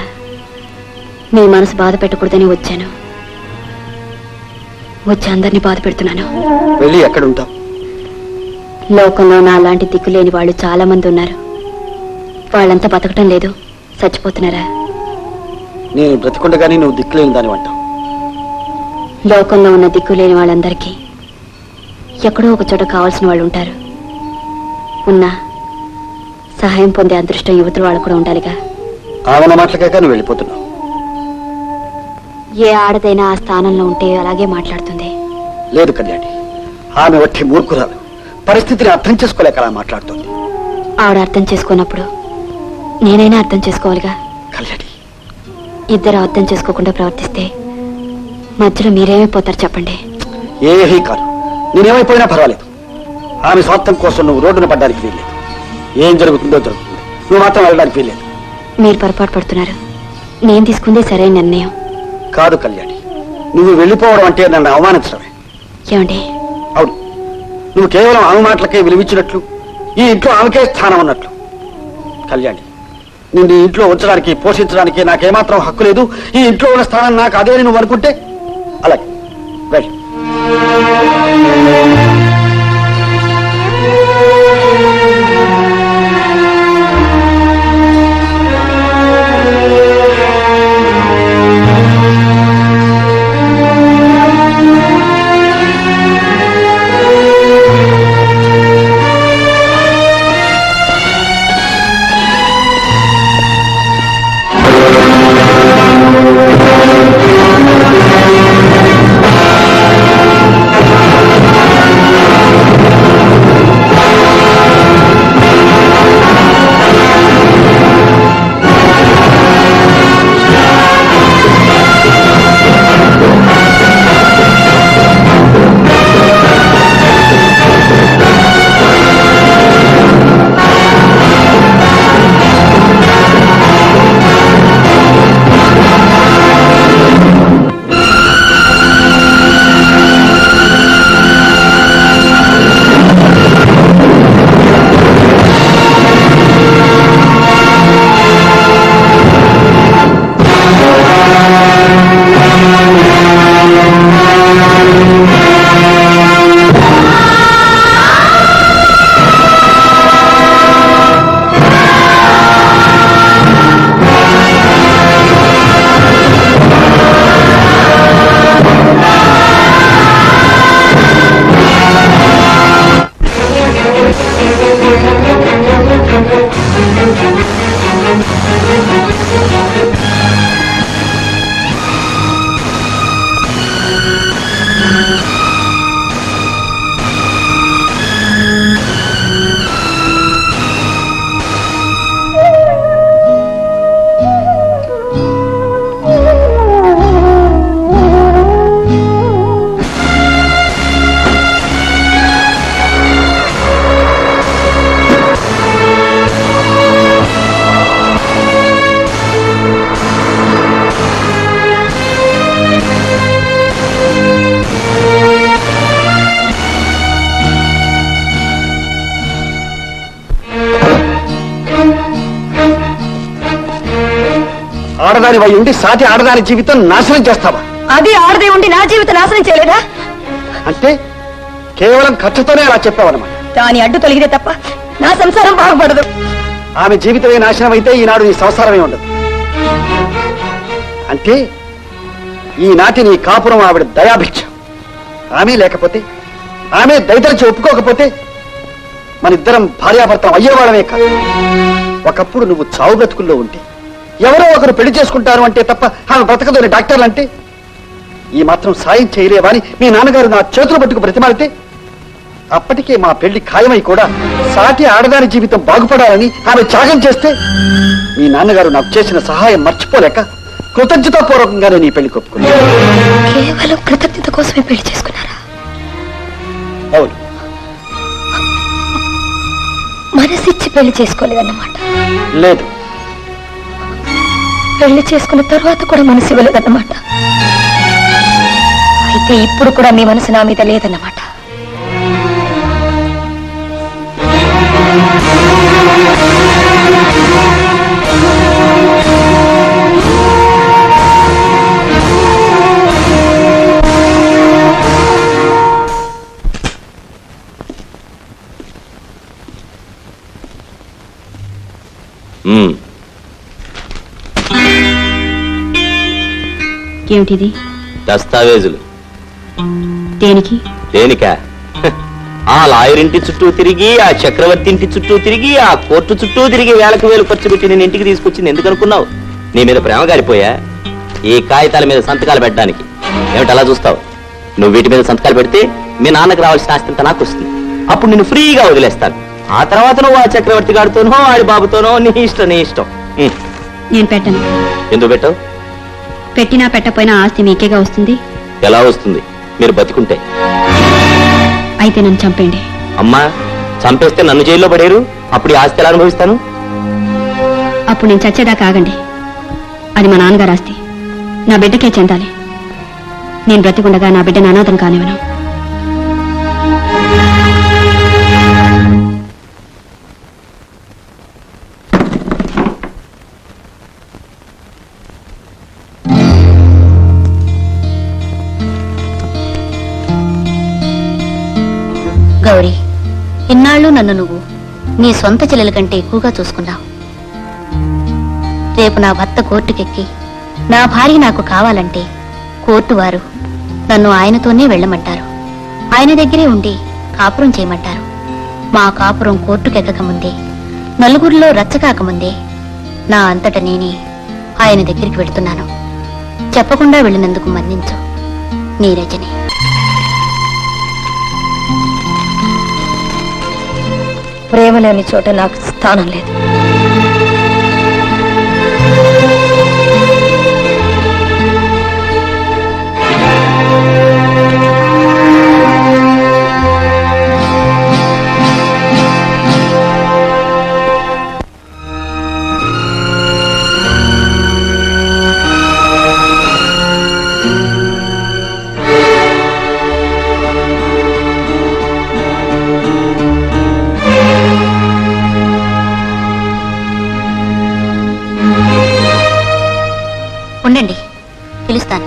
మీ మనసు బాధ పెట్టకూడదని వచ్చాను. వచ్చి అందరినీ బాధ పెడుతున్నాను. వెళ్ళి ఎక్కడుంటావు? లోకంలో నా అలాంటి దిక్కులేని వాళ్ళు చాలా మంది ఉన్నారు. వాళ్ళంతా బతకటం లేదు, చచ్చిపోతున్నారా? నేను బ్రతికుండగానే నువ్వు దిక్కులేని దాని అంటావు. లోకంలో ఉన్న దిక్కులేని వాళ్ళందరికీ ఎక్కడో ఒక చోట కావాల్సిన వాళ్ళు ఉంటారు. ఉన్నా సహాయం పొందే అదృష్టం యువతుల వాళ్ళు కూడా ఉండాలిగా. ఆమె మాటలకే నువ్వు వెళ్ళిపోతున్నావు. ఏ ఆడదైనా ఆ స్థానంలో ఉంటే అలాగే మాట్లాడుతుంది. లేదు కళ్యాణి, ఆమె వట్టి మూర్ఖురాలు. పరిస్థితిని అర్థం చేసుకోలేక అలా మాట్లాడుతుంది. ఆవిడ అర్థం చేసుకున్నప్పుడు నేనైనా అర్థం చేసుకోవాలిగా. కళ్యాణి, ఇద్దరు అర్థం చేసుకోకుండా ప్రవర్తిస్తే మధ్యలో మీరేమైపోతారు చెప్పండి? ఏమీ కాదు, నేనేమైపోయినా పర్వాలేదు. ఆమె స్వార్థం కోసం నువ్వు రోడ్డున పడ్డానికి వీల్లేదు. ఏం జరుగుతుందో జరుగుతుంది, నువ్వు మాత్రం వెళ్ళడానికి వీల్లేదు. మీరు పొరపాటు పడుతున్నారు. నేను తీసుకుందే సరైన నిర్ణయం కాదు కళ్యాణి. నువ్వు వెళ్ళిపోవడం అంటే నన్ను అవమానించడమే. ఏమండి? అవును, నువ్వు కేవలం ఆమె మాటలకే విలువించినట్లు, ఈ ఇంట్లో ఆమెకే స్థానం ఉన్నట్లు. కళ్యాణి, నిన్ను ఈ ఇంట్లో ఉంచడానికి పోషించడానికి నాకేమాత్రం హక్కు లేదు. ఈ ఇంట్లో ఉన్న స్థానం నాకు అదే నువ్వు అనుకుంటే అలాగే వెళ్ళి. ఆడదాని వై ఉండి సాటి ఆడదాని జీవితం నాశనం చేస్తావా? అది ఆడదే ఉండి నా జీవితం నాశనం చేయలేదా? అంటే కేవలం ఖర్చుతోనే అలా చెప్పావన్నమాట. దాని అడ్డు తొలగితే తప్ప నా సంసారం బాగుపడదు. ఆమె జీవితమే నాశనం అయితే ఈనాడు నీ సంసారమే ఉండదు. అంటే ఈనాటి నీ కాపురం ఆవిడ దయాభిక్ష. ఆమె లేకపోతే, ఆమె దయతలిచి ఒప్పుకోకపోతే మనిద్దరం భార్యాభర్తం అయ్యేవాళ్ళమే కాదు. ఒకప్పుడు నువ్వు చావు బ్రతుకుల్లో ఉంటే ఎవరో ఒకరు పెళ్లి చేసుకుంటారు అంటే తప్ప ఆమె బ్రతకదని డాక్టర్లు అంటే ఈ మాత్రం సాయం చేయలేవని మీ నాన్నగారు నా చేతులు పట్టుకు బ్రతిమాలితే అప్పటికే మా పెళ్లి ఖాయమై కూడా సాటి ఆడదాని జీవితం బాగుపడాలని ఆమె త్యాగం చేస్తే మీ నాన్నగారు నాకు చేసిన సహాయం మర్చిపోలేక కృతజ్ఞతాపూర్వకంగానే నీ పెళ్లి కొప్పుకున్నాను. కేవలం కృతజ్ఞత కోసమే పెళ్లి చేసుకున్నారా? అవును. మనసిచ్చి పెళ్లి చేసుకోలేదన్నమాట. లేదు. పెళ్లి చేసుకున్న తర్వాత కూడా మనసు ఇవ్వలేదన్నమాట. అయితే ఇప్పుడు కూడా మీ మనసు నా మీద లేదన్నమాట. ఏమిటిది? దస్తావేజులు. దేనికి? దేనికా? ఆ లాయర్ ఇంటి చుట్టూ తిరిగి, ఆ చక్రవర్తి ఇంటి చుట్టూ తిరిగి, ఆ కోర్టు చుట్టూ తిరిగి వేలకు వేలు ఖర్చు పెట్టి నేను ఇంటికి తీసుకొచ్చింది ఎందుకు అనుకున్నావు? నీ మీద ప్రేమ గారిపోయా? ఈ కాగితాల మీద సంతకాలు పెట్టడానికి. ఏమిటి అలా చూస్తావు? నువ్వు వీటి మీద సంతకాలు పెడితే మీ నాన్నకు రావాల్సిన ఆస్తి నాకు వస్తుంది. అప్పుడు నిన్ను ఫ్రీగా వదిలేస్తాను. ఆ తర్వాత నువ్వు ఆ చక్రవర్తి గారితోనో ఆడి బాబుతోనో నీ ఇష్టం, నీ ఇష్టం. నేను పెట్టను. ఎందుకు పెట్టవు? పెట్టినా పెట్టపోయినా ఆస్తి మీకేగా వస్తుంది. ఎలా వస్తుంది? మీరు బతికుంటే. అయితే నన్ను చంపేయండి. అమ్మా, చంపేస్తే నన్ను జైల్లో పడేరు. అప్పుడు ఈ ఆస్తి ఎలా అనుభవిస్తాను? అప్పుడు నేను చచ్చేదాకా ఆగండి. అది మా నాన్నగారు ఆస్తి, నా బిడ్డకే చెందాలి. నేను బ్రతికుండగా నా బిడ్డను అనాథం కానివ్వను. గౌరీ, ఇన్నాళ్ళు నన్ను నువ్వు నీ సొంత చెల్లెల కంటే ఎక్కువగా చూసుకున్నావు. రేపు నా భర్త కోర్టుకెక్కి నా భార్య నాకు కావాలంటే కోర్టు వారు నన్ను ఆయనతోనే వెళ్ళమంటారు. ఆయన దగ్గరే ఉండి కాపురం చేయమంటారు. మా కాపురం కోర్టుకెక్కకముందే, నలుగురిలో రచ్చకాకముందే నా అంతట నేనే ఆయన దగ్గరికి వెళ్తున్నాను. చెప్పకుండా వెళ్ళినందుకు మన్నించు. నీ రజని. ప్రేమ లేని చోట నాకు స్థానం లేదు. ఉండండి, పిలుస్తాను.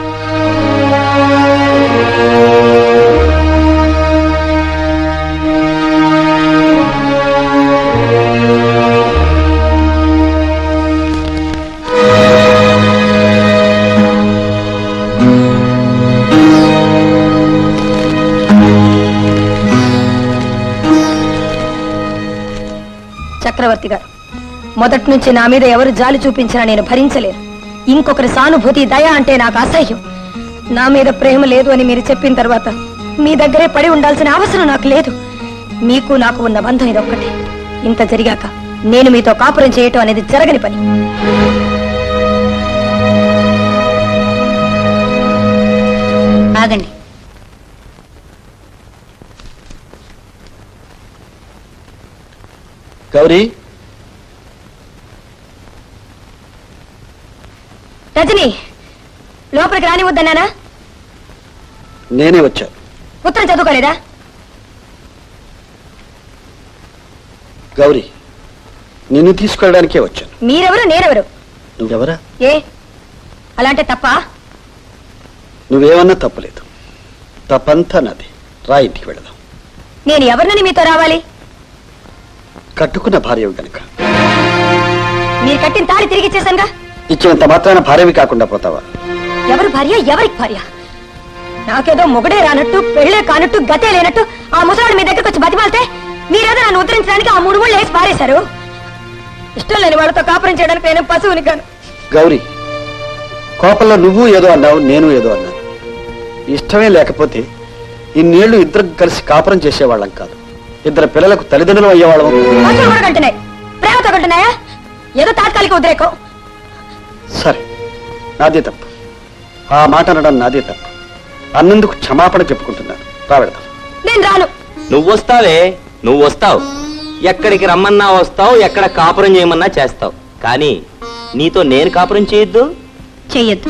చక్రవర్తి గారు, మొదటి నుంచి నా మీద ఎవరు జాలి చూపించినా నేను భరించలేను. ఇంకొకరి సానుభూతి, దయ అంటే నాకు అసహ్యం. నా మీద ప్రేమ లేదు అని మీరు చెప్పిన తర్వాత మీ దగ్గరే పడి ఉండాల్సిన అవసరం నాకు లేదు. మీకు నాకు ఉన్న బంధం ఇదొక్కటే. ఇంత జరిగాక నేను మీతో కాపురం చేయటం అనేది జరగని పని. ఆగండి. గౌరీ, రజని, లోపలికి రానివద్దన్నానా? నేనే వచ్చా. ఉత్తరం చదువుకోలేదా? గౌరీ, నిన్ను తీసుకెళ్ళడానికే వచ్చాను. మీరెవరు, నేనెవరు? నువ్వెవరా? ఏ అలాంటే తప్ప? నువ్వేమన్నా తప్పలేదు. తప్పంతా నాది. రా, ఇంటికి వెళదాం. నేను ఎవరినని మీతో రావాలి? కట్టుకున్న భార్య గనుక. మీరు కట్టిన తాడి తిరిగి ఇచ్చేసానుగా. ఇచ్చినంత మాత్రాన భార్యవి కాకుండా పోతావా? ఎవరు భార్య, ఎవరికి భార్య? నాకేదో మొగడే రానట్టు, పెళ్లే కానట్టు, గతే లేనట్టు ఆ ముసలాడు మీ దగ్గరకు వచ్చి బతిమాలితే మీరేదో నన్ను ఉద్ధరించడానికి ఆ 3 ముళ్ళు వేసి పారేశారు. ఇష్టం లేని వాళ్ళతో కాపురం చేయడానికి నేను పశువుని కాను. గౌరీ, కోపంలో నువ్వు ఏదో అన్నావు, నేను ఏదో అన్నాను. ఇష్టమే లేకపోతే ఇన్నేళ్లు ఇద్దరు కలిసి కాపురం చేసేవాళ్ళం కాదు. ఇద్దరు పిల్లలకు తల్లిదండ్రులు అయ్యేవాళ్ళం. పశువులు కూడా కంటున్నాయి, ప్రేమతో కంటున్నాయా? ఏదో తాత్కాలిక ఉద్రేకం. సరే, నాదే తప్పు. ఆ మాట అనడం నాదే తప్పు. అన్నందుకు క్షమాపణ చెప్పుకుంటున్నాను. రావెడదాం. నేను రాను. నువ్వు వస్తావే, నువ్వు వస్తావు. ఎక్కడికి రమ్మన్నా వస్తావు, ఎక్కడ కాపురం చేయమన్నా చేస్తావు. కానీ నీతో నేను కాపురం చేయొద్దు. చెయ్యొద్దు.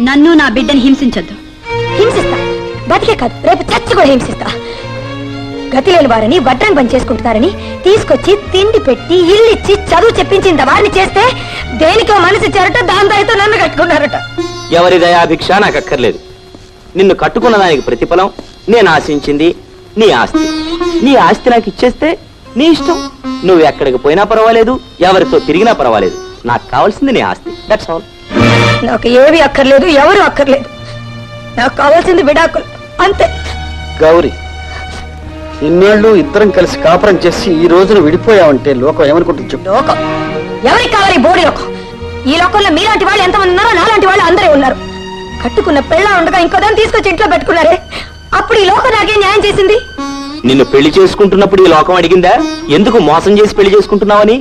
నన్ను నా బిడ్డని హింసించొద్దు. హింసిస్తా, బతికే కాదు రేపు చచ్చి కూడా హింసిస్తా. గతి లేని వారిని వడ్రంగి పని చేసుకుంటున్నారని తీసుకొచ్చి తిండి పెట్టి ఇల్లిచ్చి చదువు చెప్పించింది వారిని చేస్తే దేనికో మనసు ఇచ్చారట, దాని దయతో నన్ను కట్టుకున్నారట. ఎవరి దయాభిక్ష నాకు అక్కర్లేదు. నిన్ను కట్టుకున్న దానికి ప్రతిఫలం నేను ఆశించింది నీ ఆస్తి. నీ ఆస్తి నాకు ఇచ్చేస్తే నీ ఇష్టం. నువ్వు ఎక్కడికి పోయినా పర్వాలేదు, ఎవరితో తిరిగినా పర్వాలేదు. నాకు కావాల్సింది నీ ఆస్తి. That's all. నాకు ఏవి అక్కర్లేదు, ఎవరు అక్కర్లేదు. నాకు కావాల్సింది విడాకులు, అంతే. గౌరీ, ఇన్నేళ్లు ఇద్దరం కలిసి కాపురం చేసి ఈ రోజున విడిపోయావంటే లోకం ఏమనుకుంటుంది చెప్పు? లోకం ఎవరికి కావాలి? బోడి లోకం. ఈ లోకంలో మీలాంటి వాళ్ళు ఎంతమంది ఉన్నారో నాలాంటి వాళ్ళు అందరూ ఉన్నారు. కట్టుకున్న పెళ్ళ ఉండగా ఇంకో దాన్ని తీసుకొచ్చి ఇంట్లో పెట్టుకున్నారే, అప్పుడు ఈ లోకం నాకే న్యాయం చేసింది. నిన్ను పెళ్లి చేసుకుంటున్నప్పుడు ఈ లోకం అడిగిందా ఎందుకు మోసం చేసి పెళ్లి చేసుకుంటున్నావని?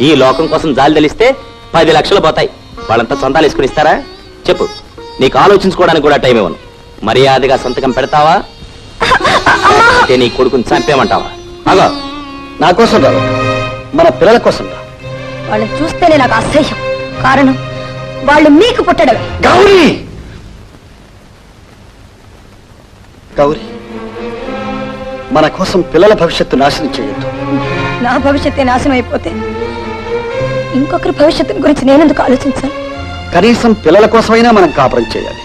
ఈ లోకం కోసం జాలి తెలిస్తే 10 లక్షలు పోతాయి. వాళ్ళంతా సొంతాలు వేసుకుని ఇస్తారా చెప్పు? నీకు ఆలోచించుకోవడానికి కూడా టైం ఇవ్వను. మర్యాదగా సంతకం పెడతావా, నీ కొడుకుని చంపేమంటావా? అగో, నా కోసం రావు, మన పిల్లల కోసం రా. వాళ్ళని చూస్తేనే నాకు అసహ్యం. కారణం వాళ్ళు మీకు పుట్టడమే. గౌరీ, గౌరీ, మన కోసం పిల్లల భవిష్యత్తు నాశనం చేయొద్దు. నా భవిష్యత్తే నాశనం అయిపోతే ఇంకొకరి భవిష్యత్తు గురించి నేనెందుకు ఆలోచించాలి? కనీసం పిల్లల కోసమైనా మనం కాపురం చేయాలి.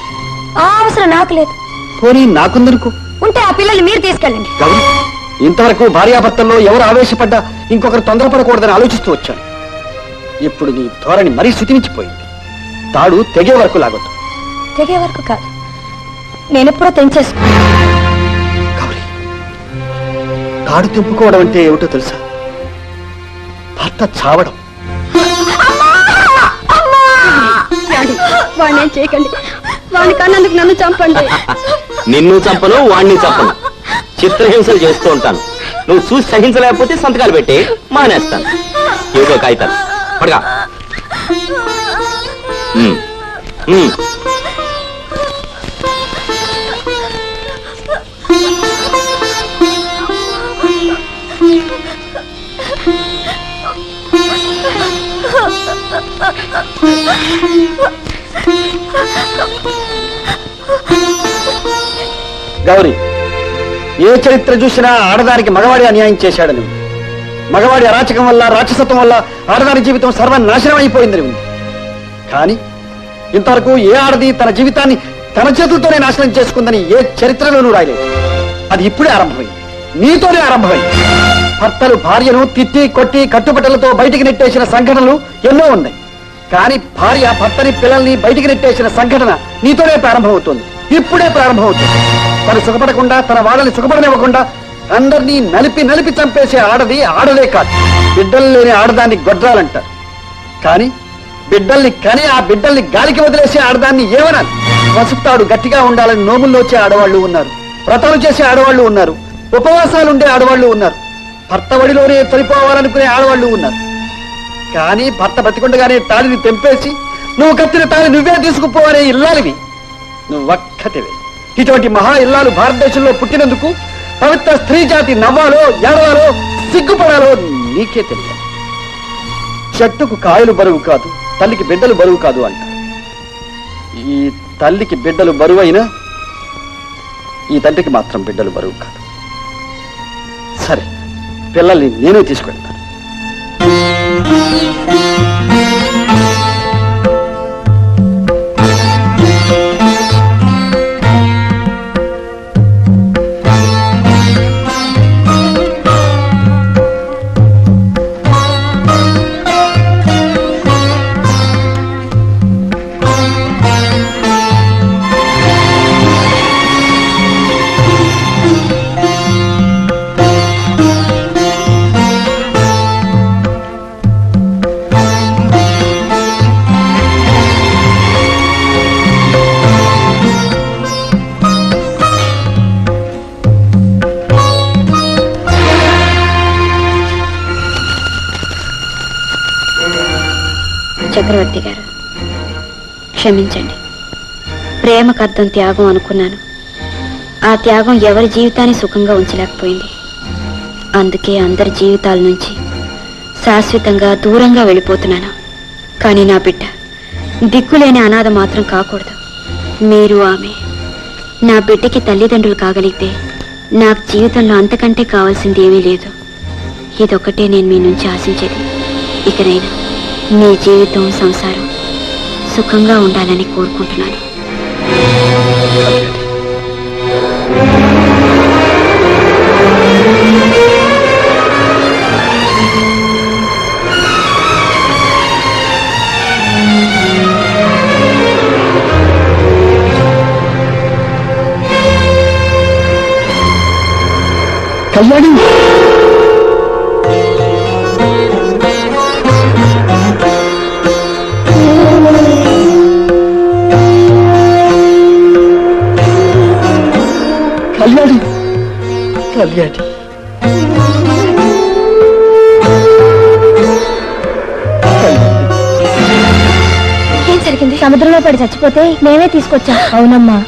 ఆ అవసరం నాకు లేదు. పోనీ నాకుందనుకో. ఉంటే ఆ పిల్లల్ని మీరు తీసుకెళ్ళండి. గౌరీ, ఇంతవరకు భార్యాభర్తల్లో ఎవరు ఆవేశపడ్డా ఇంకొకరు తొందరపడకూడదని ఆలోచిస్తూ వచ్చాను. ఇప్పుడు నీ ధోరణి మరీ శుతిమించిపోయింది. తాడు తెగే వరకు లాగొద్దు. తెగే వరకు కాదు, నేనెప్పుడో తెంచేసుకో. గౌరీ, తాడు తెంపుకోవడం అంటే ఏమిటో తెలుసా? భర్త చావడం. వాడిని ఏం చేయకండి. వాడిని కన్నందుకు నన్ను చంపండి. నిన్ను చంపను, వాణ్ణి చంపను. చిత్రహింసలు చేస్తూ ఉంటాను. నువ్వు చూసి సహించలేకపోతే సంతకాలు పెట్టి మానేస్తాను. ఏదో కాగితాలు పడగా. గౌరీ, ఏ చరిత్ర చూసినా ఆడదానికి మగవాడి అన్యాయం చేశాడని, మగవాడి అరాచకం వల్ల, రాక్షసత్వం వల్ల ఆడదాని జీవితం సర్వనాశనం అయిపోయిందని ఉంది. కానీ ఇంతవరకు ఏ ఆడది తన జీవితాన్ని తన చేతులతోనే నాశనం చేసుకుందని ఏ చరిత్రలోనూ రాయలేదు. అది ఇప్పుడే ఆరంభమైంది, నీతోనే ఆరంభమైంది. భర్తలు భార్యను తిట్టి కొట్టి కట్టుబట్టలతో బయటికి నెట్టేసిన సంఘటనలు ఎన్నో ఉన్నాయి. కానీ భార్య భర్తని పిల్లల్ని బయటికి నెట్టేసిన సంఘటన నీతోనే ప్రారంభమవుతుంది. ఇప్పుడే ప్రారంభమవుతుంది. తను సుఖపడకుండా, తన వాళ్ళని సుఖపడనివ్వకుండా అందరినీ నలిపి నలిపి చంపేసే ఆడది ఆడదే కాదు. బిడ్డలు లేని ఆడదాన్ని గొడ్రాలంటారు. కానీ బిడ్డల్ని కని ఆ బిడ్డల్ని గాలికి వదిలేసే ఆడదాన్ని ఏమనాలి? పసుపుతాడు గట్టిగా ఉండాలని నోముల్లో వచ్చే ఆడవాళ్ళు ఉన్నారు, వ్రతాలు చేసే ఆడవాళ్ళు ఉన్నారు, ఉపవాసాలు ఉండే ఆడవాళ్ళు ఉన్నారు, భర్త వడిలోనే చనిపోవాలనుకునే ఆడవాళ్ళు ఉన్నారు. కానీ భర్త బతికుండగానే తాళిని తెంపేసి నువ్వు కత్తిన తాళి నువ్వే తీసుకుపోవనే ఇల్లాలివి నువ్వొక్కటివే. ఇటువంటి మహా ఇల్లాలు భారతదేశంలో పుట్టినందుకు పవిత్ర స్త్రీ జాతి నవ్వాలో ఏడవాలో సిగ్గుపడాలో నీకే తెలియదు. చెట్టుకు కాయలు బరువు కాదు, తల్లికి బిడ్డలు బరువు కాదు అంటారు. ఈ తల్లికి బిడ్డలు బరువు అయినా ఈ తండ్రికి మాత్రం బిడ్డలు బరువు కాదు. సరే, పిల్లల్ని నేనే తీసుకెళ్తాను. చక్రవర్తి గారు, క్షమించండి. ప్రేమకు అర్థం త్యాగం అనుకున్నాను. ఆ త్యాగం ఎవరి జీవితాన్ని సుఖంగా ఉంచలేకపోయింది. అందుకే అందరి జీవితాల నుంచి శాశ్వతంగా దూరంగా వెళ్ళిపోతున్నాను. కానీ నా బిడ్డ దిక్కులేని అనాథ మాత్రం కాకూడదు. మీరు ఆమె నా బిడ్డకి తల్లిదండ్రులు కాగలిగితే నాకు జీవితంలో అంతకంటే కావాల్సింది ఏమీ లేదు. ఇదొక్కటే నేను మీ నుంచి ఆశించేది. ఇకనైనా మీ జీవితం సంసారం సుఖంగా ఉండాలని కోరుకుంటున్నాను. కళ్యాణి, కళ్యాణి, కళ్యాణి. ఏం జరిగింది? సముద్రంలో పడి చచ్చిపోతే మేమే తీసుకొచ్చాం. అవునమ్మా.